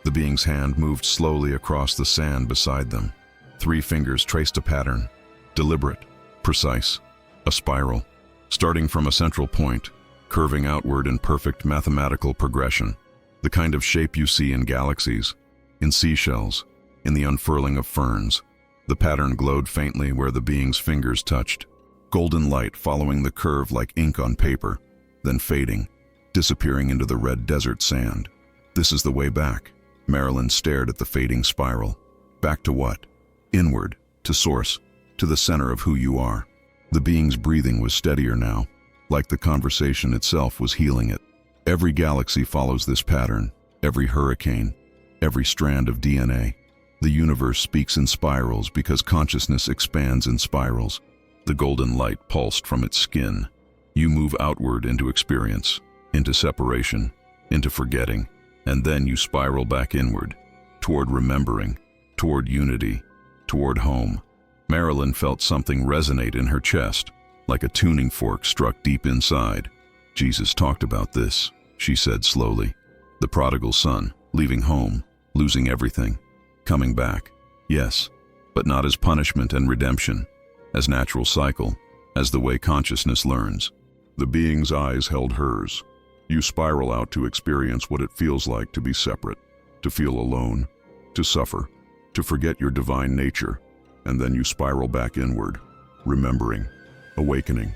A: The being's hand moved slowly across the sand beside them. 3 fingers traced a pattern. Deliberate, precise. A spiral. Starting from a central point, curving outward in perfect mathematical progression. The kind of shape you see in galaxies, in seashells, in the unfurling of ferns. The pattern glowed faintly where the being's fingers touched. Golden light following the curve like ink on paper, then fading, disappearing into the red desert sand. This is the way back. Marilyn stared at the fading spiral. Back to what? Inward, to source, to the center of who you are. The being's breathing was steadier now, like the conversation itself was healing it. Every galaxy follows this pattern, every hurricane, every strand of DNA. The universe speaks in spirals because consciousness expands in spirals. The golden light pulsed from its skin. You move outward into experience, into separation, into forgetting, and then you spiral back inward, toward remembering, toward unity, toward home. Marilyn felt something resonate in her chest, like a tuning fork struck deep inside. Jesus talked about this, she said slowly. The prodigal son, leaving home, losing everything, coming back. Yes, but not as punishment and redemption, as natural cycle, as the way consciousness learns. The being's eyes held hers. You spiral out to experience what it feels like to be separate, to feel alone, to suffer, to forget your divine nature, and then you spiral back inward, remembering, awakening,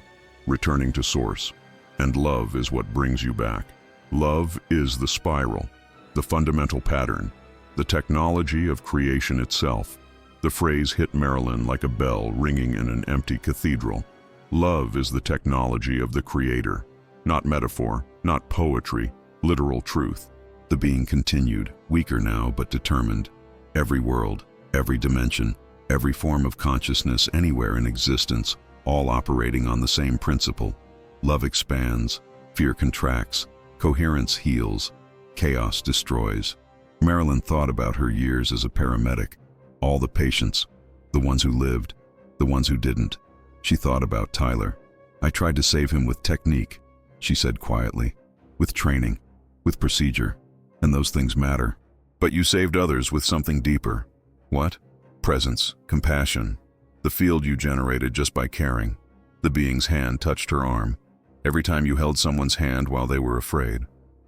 A: returning to source. And love is what brings you back. Love is the spiral, the fundamental pattern, the technology of creation itself. The phrase hit Marilyn like a bell ringing in an empty cathedral. Love is the technology of the Creator, not metaphor, not poetry, literal truth. The being continued, weaker now but determined. Every world, every dimension, every form of consciousness anywhere in existence, all operating on the same principle. Love expands, fear contracts, coherence heals, chaos destroys. Marilyn thought about her years as a paramedic, all the patients, the ones who lived, the ones who didn't. She thought about Tyler. I tried to save him with technique, she said quietly, with training, with procedure, and those things matter. But you saved others with something deeper. What? Presence, compassion, the field you generated just by caring. The being's hand touched her arm. Every time you held someone's hand while they were afraid.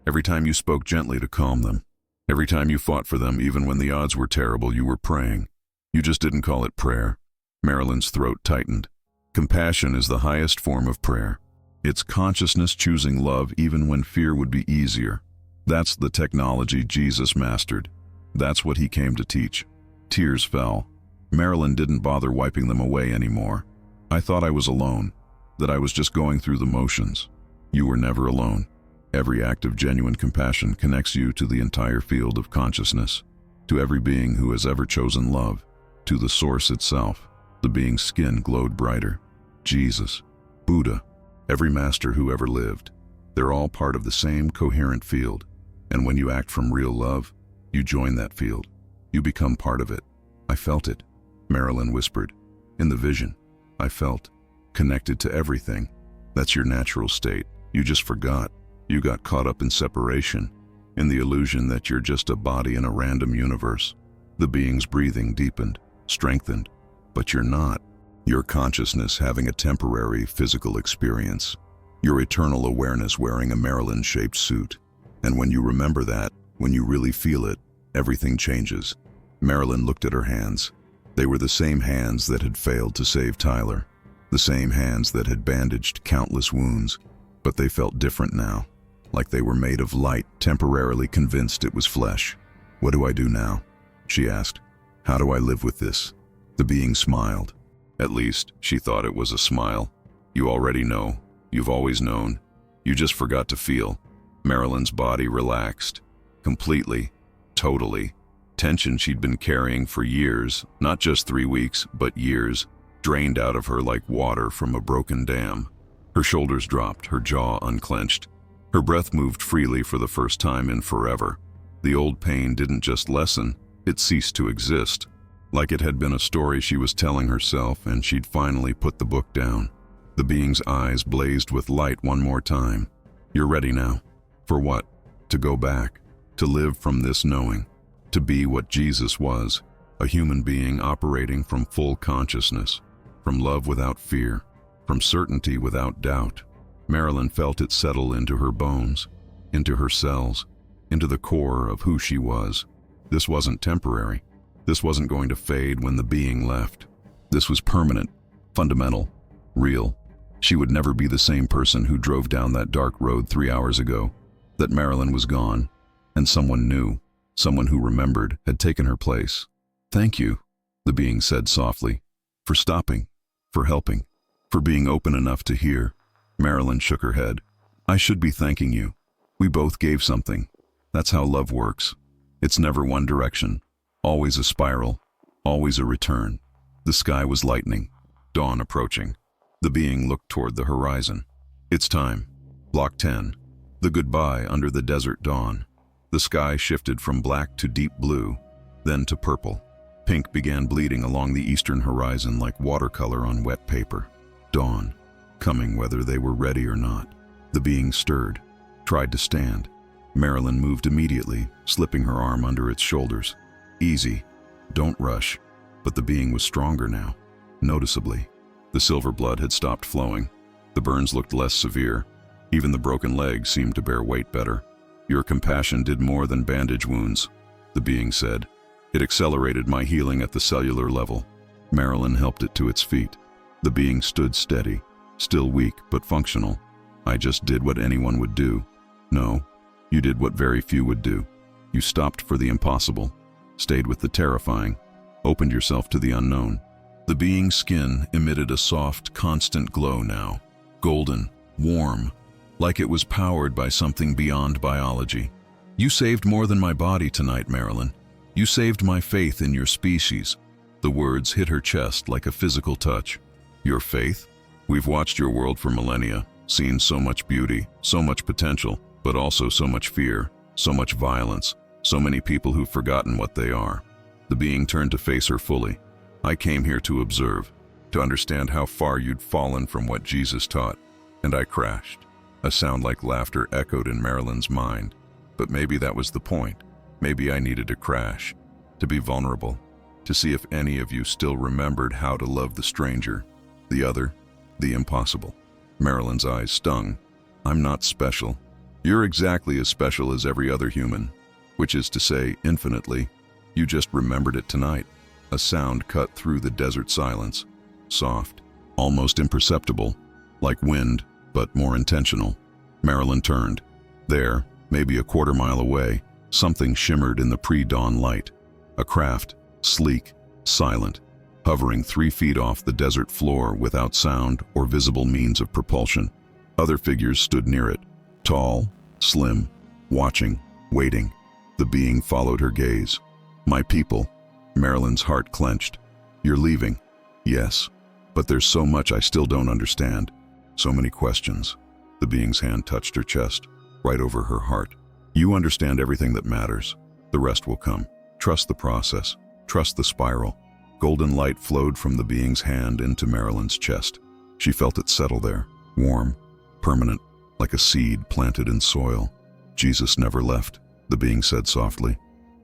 A: Every time you spoke gently to calm them. Every time you fought for them even when the odds were terrible, you were praying. You just didn't call it prayer. Marilyn's throat tightened. Compassion is the highest form of prayer. It's consciousness choosing love even when fear would be easier. That's the technology Jesus mastered. That's what he came to teach. Tears fell. Marilyn didn't bother wiping them away anymore. I thought I was alone, that I was just going through the motions. You were never alone. Every act of genuine compassion connects you to the entire field of consciousness, to every being who has ever chosen love, to the source itself. The being's skin glowed brighter. Jesus, Buddha, every master who ever lived. They're all part of the same coherent field. And when you act from real love, you join that field. You become part of it. I felt it, Marilyn whispered. In the vision, I felt connected to everything. That's your natural state. You just forgot. You got caught up in separation, in the illusion that you're just a body in a random universe. The being's breathing deepened, strengthened. But you're not. Your consciousness having a temporary physical experience. Your eternal awareness wearing a Marilyn-shaped suit. And when you remember that, when you really feel it, everything changes. Marilyn looked at her hands. They were the same hands that had failed to save Tyler. The same hands that had bandaged countless wounds. But they felt different now. Like they were made of light, temporarily convinced it was flesh. "What do I do now?" she asked. "How do I live with this?" The being smiled. At least, she thought it was a smile. "You already know. You've always known. You just forgot to feel." Marilyn's body relaxed. Completely. Totally. Tension she'd been carrying for years, not just 3 weeks, but years, drained out of her like water from a broken dam. Her shoulders dropped, her jaw unclenched. Her breath moved freely for the first time in forever. The old pain didn't just lessen, it ceased to exist. Like it had been a story she was telling herself, and she'd finally put the book down. The being's eyes blazed with light one more time. "You're ready now." For what? To go back. To live from this knowing. To be what Jesus was. A human being operating from full consciousness. From love without fear. From certainty without doubt. Marilyn felt it settle into her bones, into her cells, into the core of who she was. This wasn't temporary. This wasn't going to fade when the being left. This was permanent, fundamental, real. She would never be the same person who drove down that dark road 3 hours ago. That Marilyn was gone, and someone new, someone who remembered, had taken her place. "Thank you," the being said softly, "for stopping, for helping, for being open enough to hear." Marilyn shook her head. "I should be thanking you. We both gave something. That's how love works. It's never one direction. Always a spiral. Always a return." The sky was lightening. Dawn approaching. The being looked toward the horizon. "It's time. Block 10. The goodbye under the desert dawn." The sky shifted from black to deep blue, then to purple. Pink began bleeding along the eastern horizon like watercolor on wet paper. Dawn. Coming whether they were ready or not. The being stirred, tried to stand. Marilyn moved immediately, slipping her arm under its shoulders. "Easy. Don't rush." But the being was stronger now, noticeably. The silver blood had stopped flowing. The burns looked less severe. Even the broken leg seemed to bear weight better. "Your compassion did more than bandage wounds," the being said. "It accelerated my healing at the cellular level." Marilyn helped it to its feet. The being stood steady. Still weak, but functional. "I just did what anyone would do." "No, you did what very few would do. You stopped for the impossible, stayed with the terrifying, opened yourself to the unknown." The being's skin emitted a soft, constant glow now. Golden, warm, like it was powered by something beyond biology. "You saved more than my body tonight, Marilyn. You saved my faith in your species." The words hit her chest like a physical touch. "Your faith? We've watched your world for millennia, seen so much beauty, so much potential, but also so much fear, so much violence, so many people who've forgotten what they are." The being turned to face her fully. "I came here to observe, to understand how far you'd fallen from what Jesus taught, and I crashed." A sound like laughter echoed in Marilyn's mind. But maybe that was the point. Maybe I needed to crash, to be vulnerable, to see if any of you still remembered how to love the stranger, the other, the impossible. Marilyn's eyes stung. "I'm not special. You're exactly as special as every other human, which is to say, infinitely. You just remembered it tonight." A sound cut through the desert silence. Soft, almost imperceptible, like wind, but more intentional. Marilyn turned. There, maybe a quarter-mile away, something shimmered in the pre-dawn light. A craft, sleek, silent, hovering 3 feet off the desert floor without sound or visible means of propulsion. Other figures stood near it, tall, slim, watching, waiting. The being followed her gaze. "My people." Marilyn's heart clenched. "You're leaving." "Yes, but there's so much I still don't understand. So many questions." The being's hand touched her chest, right over her heart. "You understand everything that matters. The rest will come. Trust the process. Trust the spiral." Golden light flowed from the being's hand into Marilyn's chest. She felt it settle there, warm, permanent, like a seed planted in soil. "Jesus never left," the being said softly.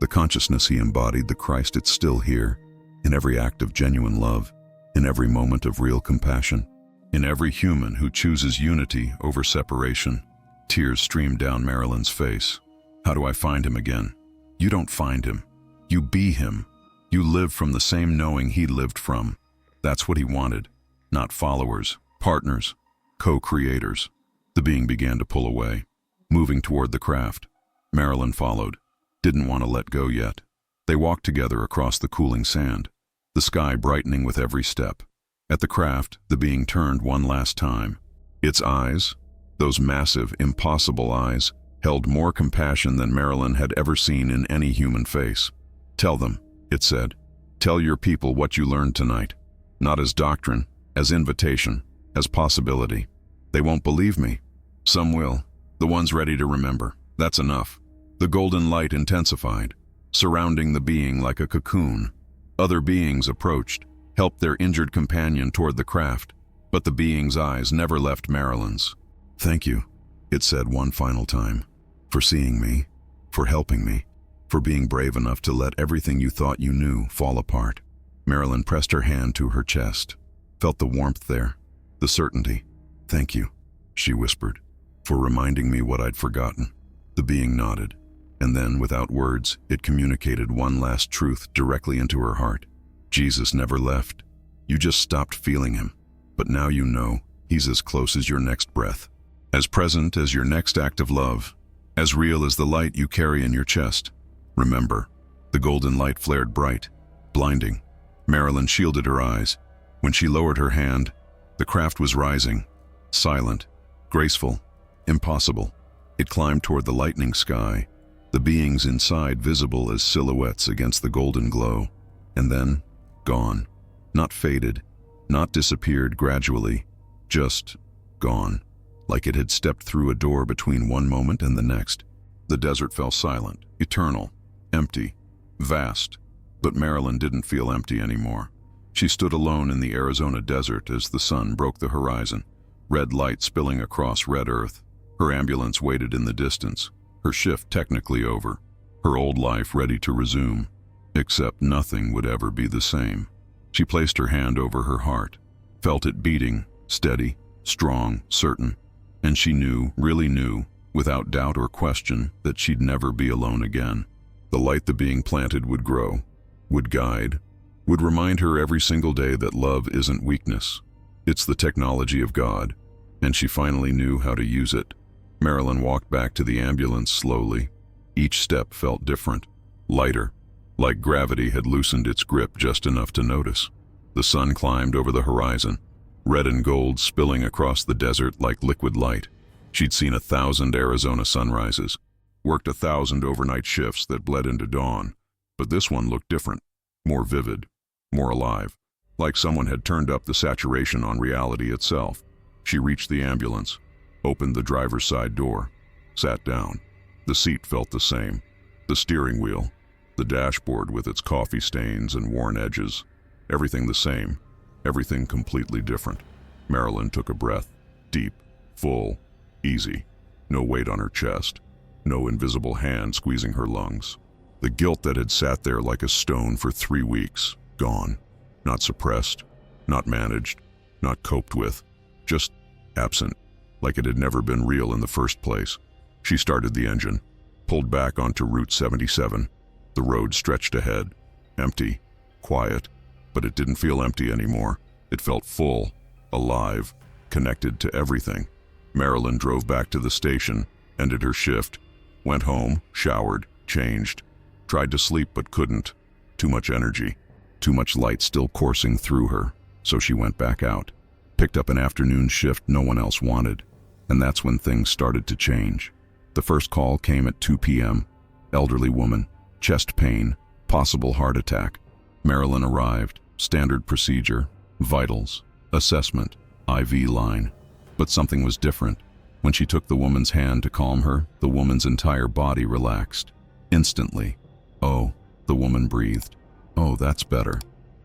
A: The consciousness he embodied, the Christ, it's still here, in every act of genuine love, in every moment of real compassion, in every human who chooses unity over separation. Tears streamed down Marilyn's face. How do I find him again? You don't find him. You be him. You live from the same knowing he lived from. That's what he wanted. Not followers, partners, co-creators. The being began to pull away, moving toward the craft. Marilyn followed. Didn't want to let go yet. They walked together across the cooling sand, the sky brightening with every step. At the craft, the being turned one last time. Its eyes, those massive, impossible eyes, held more compassion than Marilyn had ever seen in any human face. Tell them, it said. Tell your people what you learned tonight. Not as doctrine, as invitation, as possibility. They won't believe me. Some will. The ones ready to remember. That's enough. The golden light intensified, surrounding the being like a cocoon. Other beings approached, helped their injured companion toward the craft, but the being's eyes never left Marilyn's. Thank you, it said one final time, for seeing me, for helping me, for being brave enough to let everything you thought you knew fall apart. Marilyn pressed her hand to her chest, felt the warmth there, the certainty. Thank you, she whispered, for reminding me what I'd forgotten. The being nodded, and then, without words, it communicated one last truth directly into her heart. Jesus never left. You just stopped feeling him. But now you know he's as close as your next breath, as present as your next act of love, as real as the light you carry in your chest. Remember, the golden light flared bright, blinding. Marilyn shielded her eyes. When she lowered her hand, the craft was rising, silent, graceful, impossible. It climbed toward the lightning sky, the beings inside visible as silhouettes against the golden glow. And then, gone. Not faded, not disappeared gradually, just gone, like it had stepped through a door between one moment and the next. The desert fell silent, eternal, empty, vast. But Marilyn didn't feel empty anymore. She stood alone in the Arizona desert as the sun broke the horizon, red light spilling across red earth. Her ambulance waited in the distance, her shift technically over, her old life ready to resume. Except nothing would ever be the same. She placed her hand over her heart, felt it beating, steady, strong, certain, and she knew, really knew, without doubt or question, that she'd never be alone again. The light the being planted would grow, would guide, would remind her every single day that love isn't weakness. It's the technology of God, and she finally knew how to use it. Marilyn walked back to the ambulance slowly. Each step felt different, lighter, like gravity had loosened its grip just enough to notice. The sun climbed over the horizon, red and gold spilling across the desert like liquid light. She'd seen 1,000 Arizona sunrises, worked 1,000 overnight shifts that bled into dawn, but this one looked different, more vivid, more alive, like someone had turned up the saturation on reality itself. She reached the ambulance, opened the driver's side door, sat down. The seat felt the same, the steering wheel, the dashboard with its coffee stains and worn edges, everything the same, everything completely different. Marilyn took a breath, deep, full, easy, no weight on her chest, no invisible hand squeezing her lungs. The guilt that had sat there like a stone for 3 weeks, gone. Not suppressed, not managed, not coped with, just absent, like it had never been real in the first place. She started the engine, pulled back onto Route 77. The road stretched ahead, empty, quiet, but it didn't feel empty anymore. It felt full, alive, connected to everything. Marilyn drove back to the station, ended her shift, went home, showered, changed, tried to sleep but couldn't. Too much energy, too much light still coursing through her, so she went back out, picked up an afternoon shift no one else wanted, and that's when things started to change. The first call came at 2 p.m. Elderly woman, chest pain, possible heart attack. Marilyn arrived, standard procedure, vitals, assessment, IV line. But something was different. When she took the woman's hand to calm her, the woman's entire body relaxed. Instantly. Oh, the woman breathed. Oh, that's better.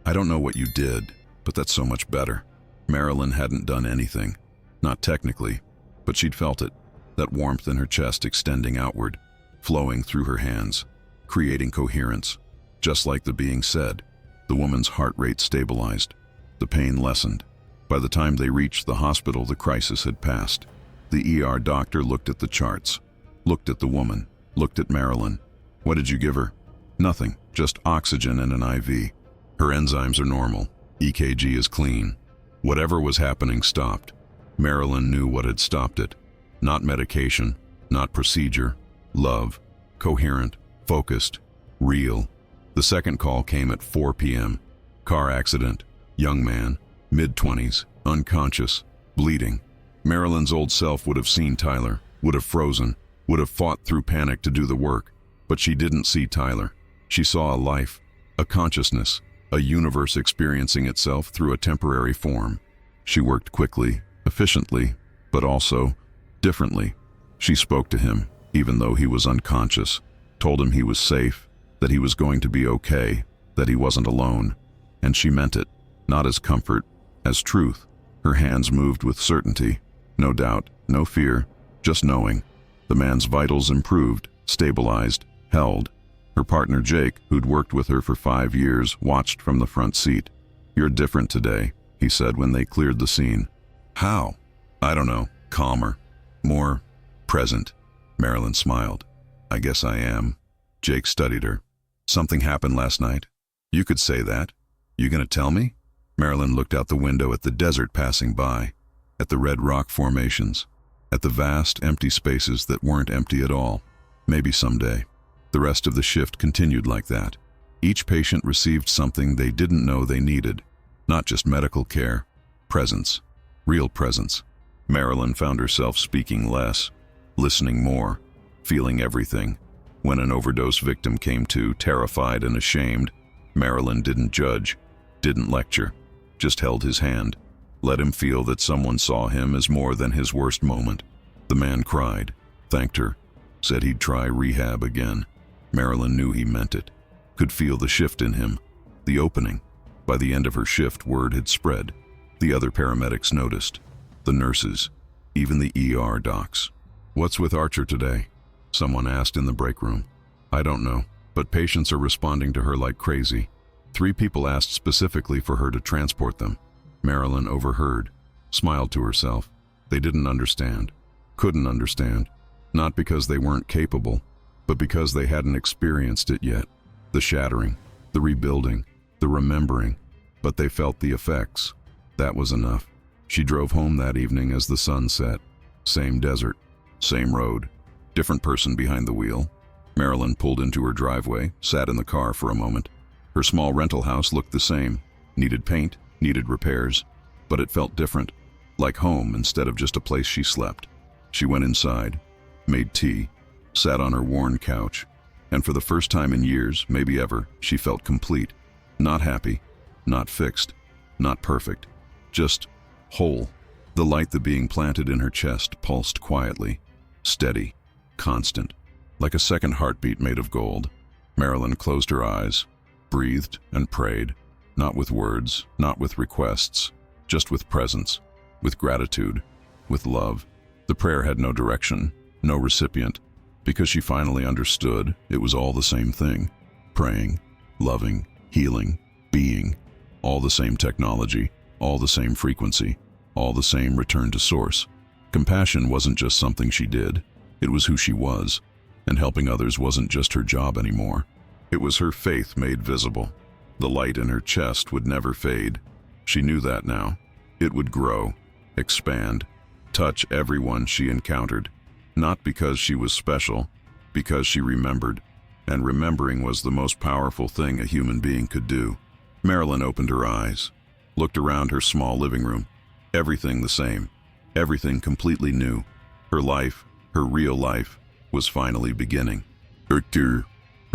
A: I don't know what you did, but that's so much better. Marilyn hadn't done anything. Not technically, but she'd felt it. That warmth in her chest extending outward, flowing through her hands. creating coherence. Just like the being said, the woman's heart rate stabilized. The pain lessened. By the time they reached the hospital, the crisis had passed. The ER doctor looked at the charts, looked at the woman, looked at Marilyn. What did you give her? Nothing, just oxygen and an IV. Her enzymes are normal. EKG is clean. Whatever was happening stopped. Marilyn knew what had stopped it. Not medication, not procedure. Love. Coherent, focused, real. The second call came at 4 p.m. Car accident. Young man, mid-20s, unconscious, bleeding. Marilyn's old self would have seen Tyler, would have frozen, would have fought through panic to do the work. But she didn't see Tyler. She saw a life, a consciousness, a universe experiencing itself through a temporary form. She worked quickly, efficiently, but also differently. She spoke to him, even though he was unconscious, told him he was safe, that he was going to be okay, that he wasn't alone. And she meant it, not as comfort, as truth. Her hands moved with certainty, no doubt, no fear, just knowing. The man's vitals improved, stabilized, held. Her partner Jake, who'd worked with her for 5 years, watched from the front seat. "You're different today," he said when they cleared the scene. "How?" "I don't know. Calmer. More present." Marilyn smiled. "I guess I am." Jake studied her. "Something happened last night?" "You could say that. You gonna tell me?" Marilyn looked out the window at the desert passing by, at the red rock formations, at the vast, empty spaces that weren't empty at all. Maybe someday. The rest of the shift continued like that. Each patient received something they didn't know they needed. Not just medical care. Presence. Real presence. Marilyn found herself speaking less, listening more, feeling everything. When an overdose victim came to, terrified and ashamed, Marilyn didn't judge, didn't lecture, just held his hand, let him feel that someone saw him as more than his worst moment. The man cried, thanked her, said he'd try rehab again. Marilyn knew he meant it, could feel the shift in him, the opening. By the end of her shift, word had spread. The other paramedics noticed, the nurses, even the ER docs. "What's with Archer today?" someone asked in the break room. "I don't know, but patients are responding to her like crazy." 3 people asked specifically for her to transport them. Marilyn overheard, smiled to herself. They didn't understand, couldn't understand, not because they weren't capable, but because they hadn't experienced it yet. The shattering, the rebuilding, the remembering, but they felt the effects. That was enough. She drove home that evening as the sun set. Same desert, same road, different person behind the wheel. Marilyn pulled into her driveway, sat in the car for a moment. Her small rental house looked the same, needed paint, needed repairs, but it felt different, like home instead of just a place she slept. She went inside, made tea, sat on her worn couch, and for the first time in years, maybe ever, she felt complete. Not happy, not fixed, not perfect, just whole. The light that being planted in her chest pulsed quietly, steady, constant, like a second heartbeat made of gold. Marilyn closed her eyes, breathed and prayed, not with words, not with requests, just with presence, with gratitude, with love. The prayer had no direction, no recipient, because she finally understood it was all the same thing. Praying, loving, healing, being, all the same technology, all the same frequency, all the same return to source. Compassion wasn't just something she did, it was who she was, and helping others wasn't just her job anymore. It was her faith made visible. The light in her chest would never fade. She knew that now. It would grow, expand, touch everyone she encountered, not because she was special, because she remembered, and remembering was the most powerful thing a human being could do. Marilyn opened her eyes, looked around her small living room. Everything the same, everything completely new. Her life, her real life, was finally beginning. Her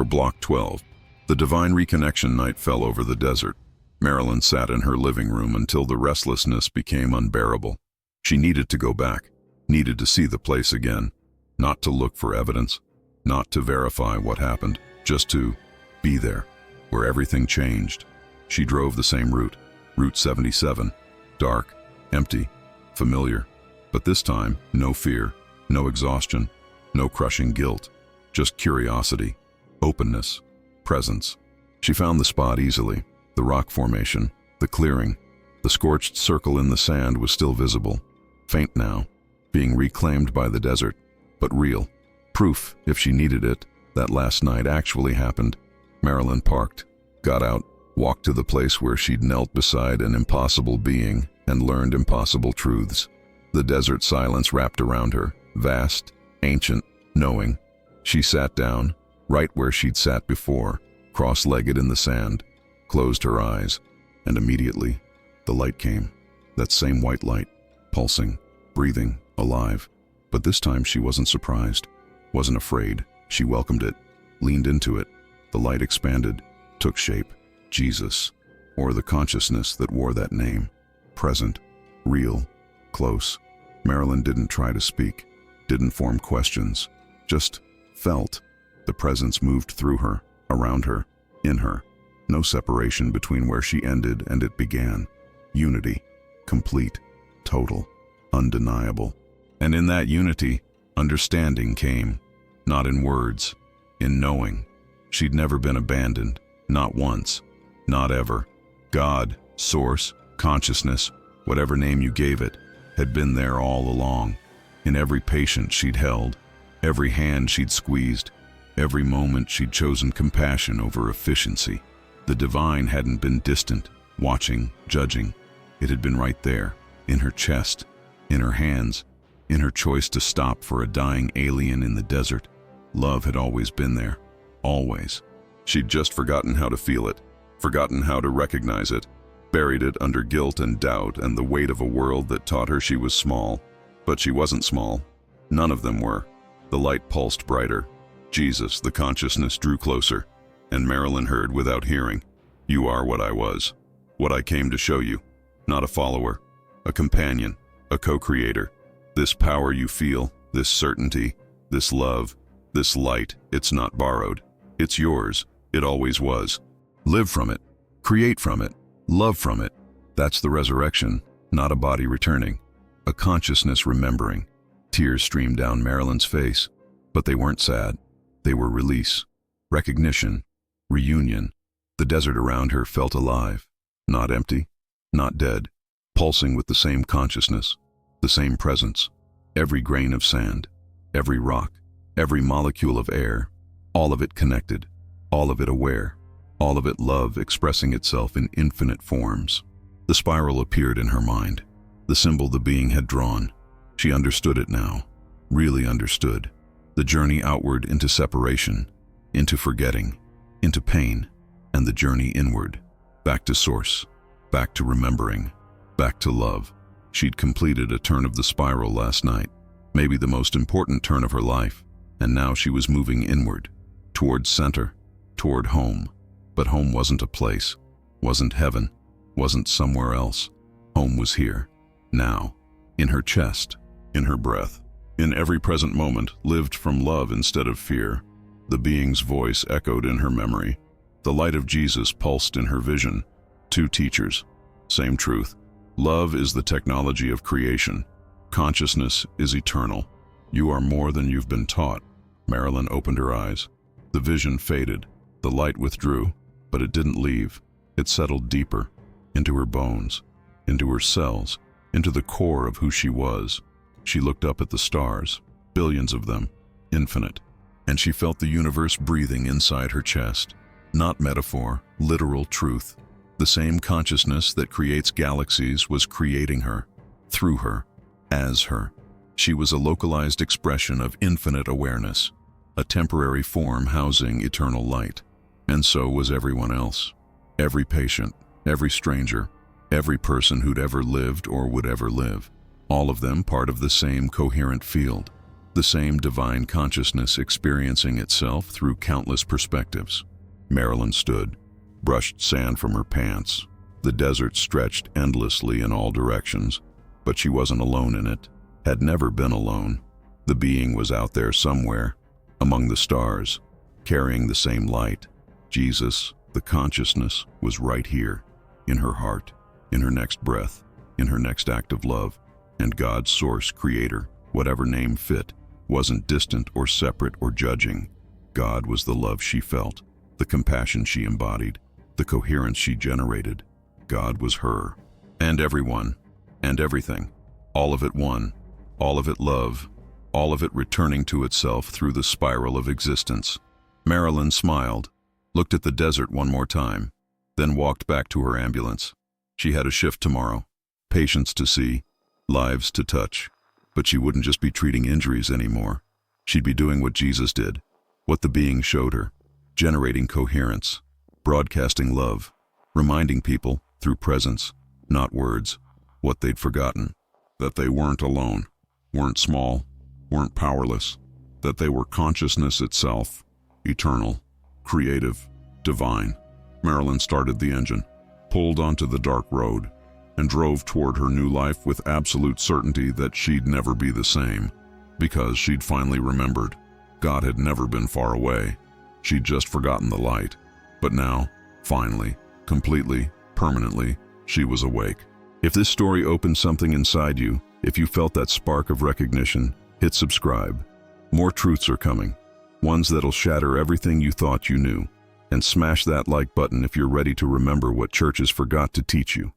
A: Block 12. The divine reconnection night fell over the desert. Marilyn sat in her living room until the restlessness became unbearable. She needed to go back, needed to see the place again, not to look for evidence, not to verify what happened, just to be there, where everything changed. She drove the same route, Route 77, dark, empty, familiar, but this time no fear, no exhaustion, no crushing guilt, just curiosity, openness, presence. She found the spot easily. The rock formation, the clearing, the scorched circle in the sand was still visible, faint now, being reclaimed by the desert, but real. Proof, if she needed it, that last night actually happened. Marilyn parked, got out, walked to the place where she'd knelt beside an impossible being and learned impossible truths. The desert silence wrapped around her, vast, ancient, knowing. She sat down, right where she'd sat before, cross-legged in the sand, closed her eyes, and immediately, the light came. That same white light, pulsing, breathing, alive. But this time she wasn't surprised, wasn't afraid. She welcomed it, leaned into it. The light expanded, took shape. Jesus, or the consciousness that wore that name. Present, real, close. Marilyn didn't try to speak, didn't form questions, just felt. The presence moved through her, around her, in her. No separation between where she ended and it began. Unity, complete, total, undeniable. And in that unity, understanding came, not in words, in knowing. She'd never been abandoned, not once, not ever. God, source, consciousness, whatever name you gave it, had been there all along. In every patient she'd held, every hand she'd squeezed, every moment she'd chosen compassion over efficiency. The divine hadn't been distant, watching, judging. It had been right there, in her chest, in her hands, in her choice to stop for a dying alien in the desert. Love had always been there, always. She'd just forgotten how to feel it, forgotten how to recognize it, buried it under guilt and doubt and the weight of a world that taught her she was small. But she wasn't small. None of them were. The light pulsed brighter. Jesus, the consciousness, drew closer, and Marilyn heard without hearing. You are what I was, what I came to show you. Not a follower, a companion, a co-creator. This power you feel, this certainty, this love, this light, it's not borrowed. It's yours. It always was. Live from it, create from it, love from it. That's the resurrection, not a body returning, a consciousness remembering. Tears streamed down Marilyn's face, but they weren't sad. They were release, recognition, reunion. The desert around her felt alive, not empty, not dead, pulsing with the same consciousness, the same presence. Every grain of sand, every rock, every molecule of air, all of it connected, all of it aware, all of it love expressing itself in infinite forms. The spiral appeared in her mind, the symbol the being had drawn. She understood it now, really understood. The journey outward into separation, into forgetting, into pain, and the journey inward, back to source, back to remembering, back to love. She'd completed a turn of the spiral last night, maybe the most important turn of her life, and now she was moving inward, toward center, toward home. But home wasn't a place, wasn't heaven, wasn't somewhere else. Home was here, now, in her chest, in her breath, in every present moment, lived from love instead of fear. The being's voice echoed in her memory. The light of Jesus pulsed in her vision. Two teachers, same truth. Love is the technology of creation. Consciousness is eternal. You are more than you've been taught. Marilyn opened her eyes. The vision faded. The light withdrew, but it didn't leave. It settled deeper, into her bones, into her cells, into the core of who she was. She looked up at the stars, billions of them, infinite, and she felt the universe breathing inside her chest. Not metaphor, literal truth. The same consciousness that creates galaxies was creating her, through her, as her. She was a localized expression of infinite awareness, a temporary form housing eternal light. And so was everyone else. Every patient, every stranger, every person who'd ever lived or would ever live. All of them part of the same coherent field, the same divine consciousness experiencing itself through countless perspectives. Marilyn stood, brushed sand from her pants. The desert stretched endlessly in all directions, but she wasn't alone in it, had never been alone. The being was out there somewhere, among the stars, carrying the same light. Jesus, the consciousness, was right here, in her heart, in her next breath, in her next act of love. And God's source, creator, whatever name fit, wasn't distant or separate or judging. God was the love she felt, the compassion she embodied, the coherence she generated. God was her. And everyone. And everything. All of it one. All of it love. All of it returning to itself through the spiral of existence. Marilyn smiled, looked at the desert one more time, then walked back to her ambulance. She had a shift tomorrow. Patients to see, lives to touch. But she wouldn't just be treating injuries anymore. She'd be doing what Jesus did, what the being showed her, generating coherence, broadcasting love, reminding people, through presence, not words, what they'd forgotten, that they weren't alone, weren't small, weren't powerless, that they were consciousness itself, eternal, creative, divine. Marilyn started the engine, pulled onto the dark road, and drove toward her new life with absolute certainty that she'd never be the same, because she'd finally remembered. God had never been far away. She'd just forgotten the light. But now, finally, completely, permanently, she was awake. If this story opened something inside you, if you felt that spark of recognition, hit subscribe. More truths are coming, ones that'll shatter everything you thought you knew. And smash that like button if you're ready to remember what churches forgot to teach you.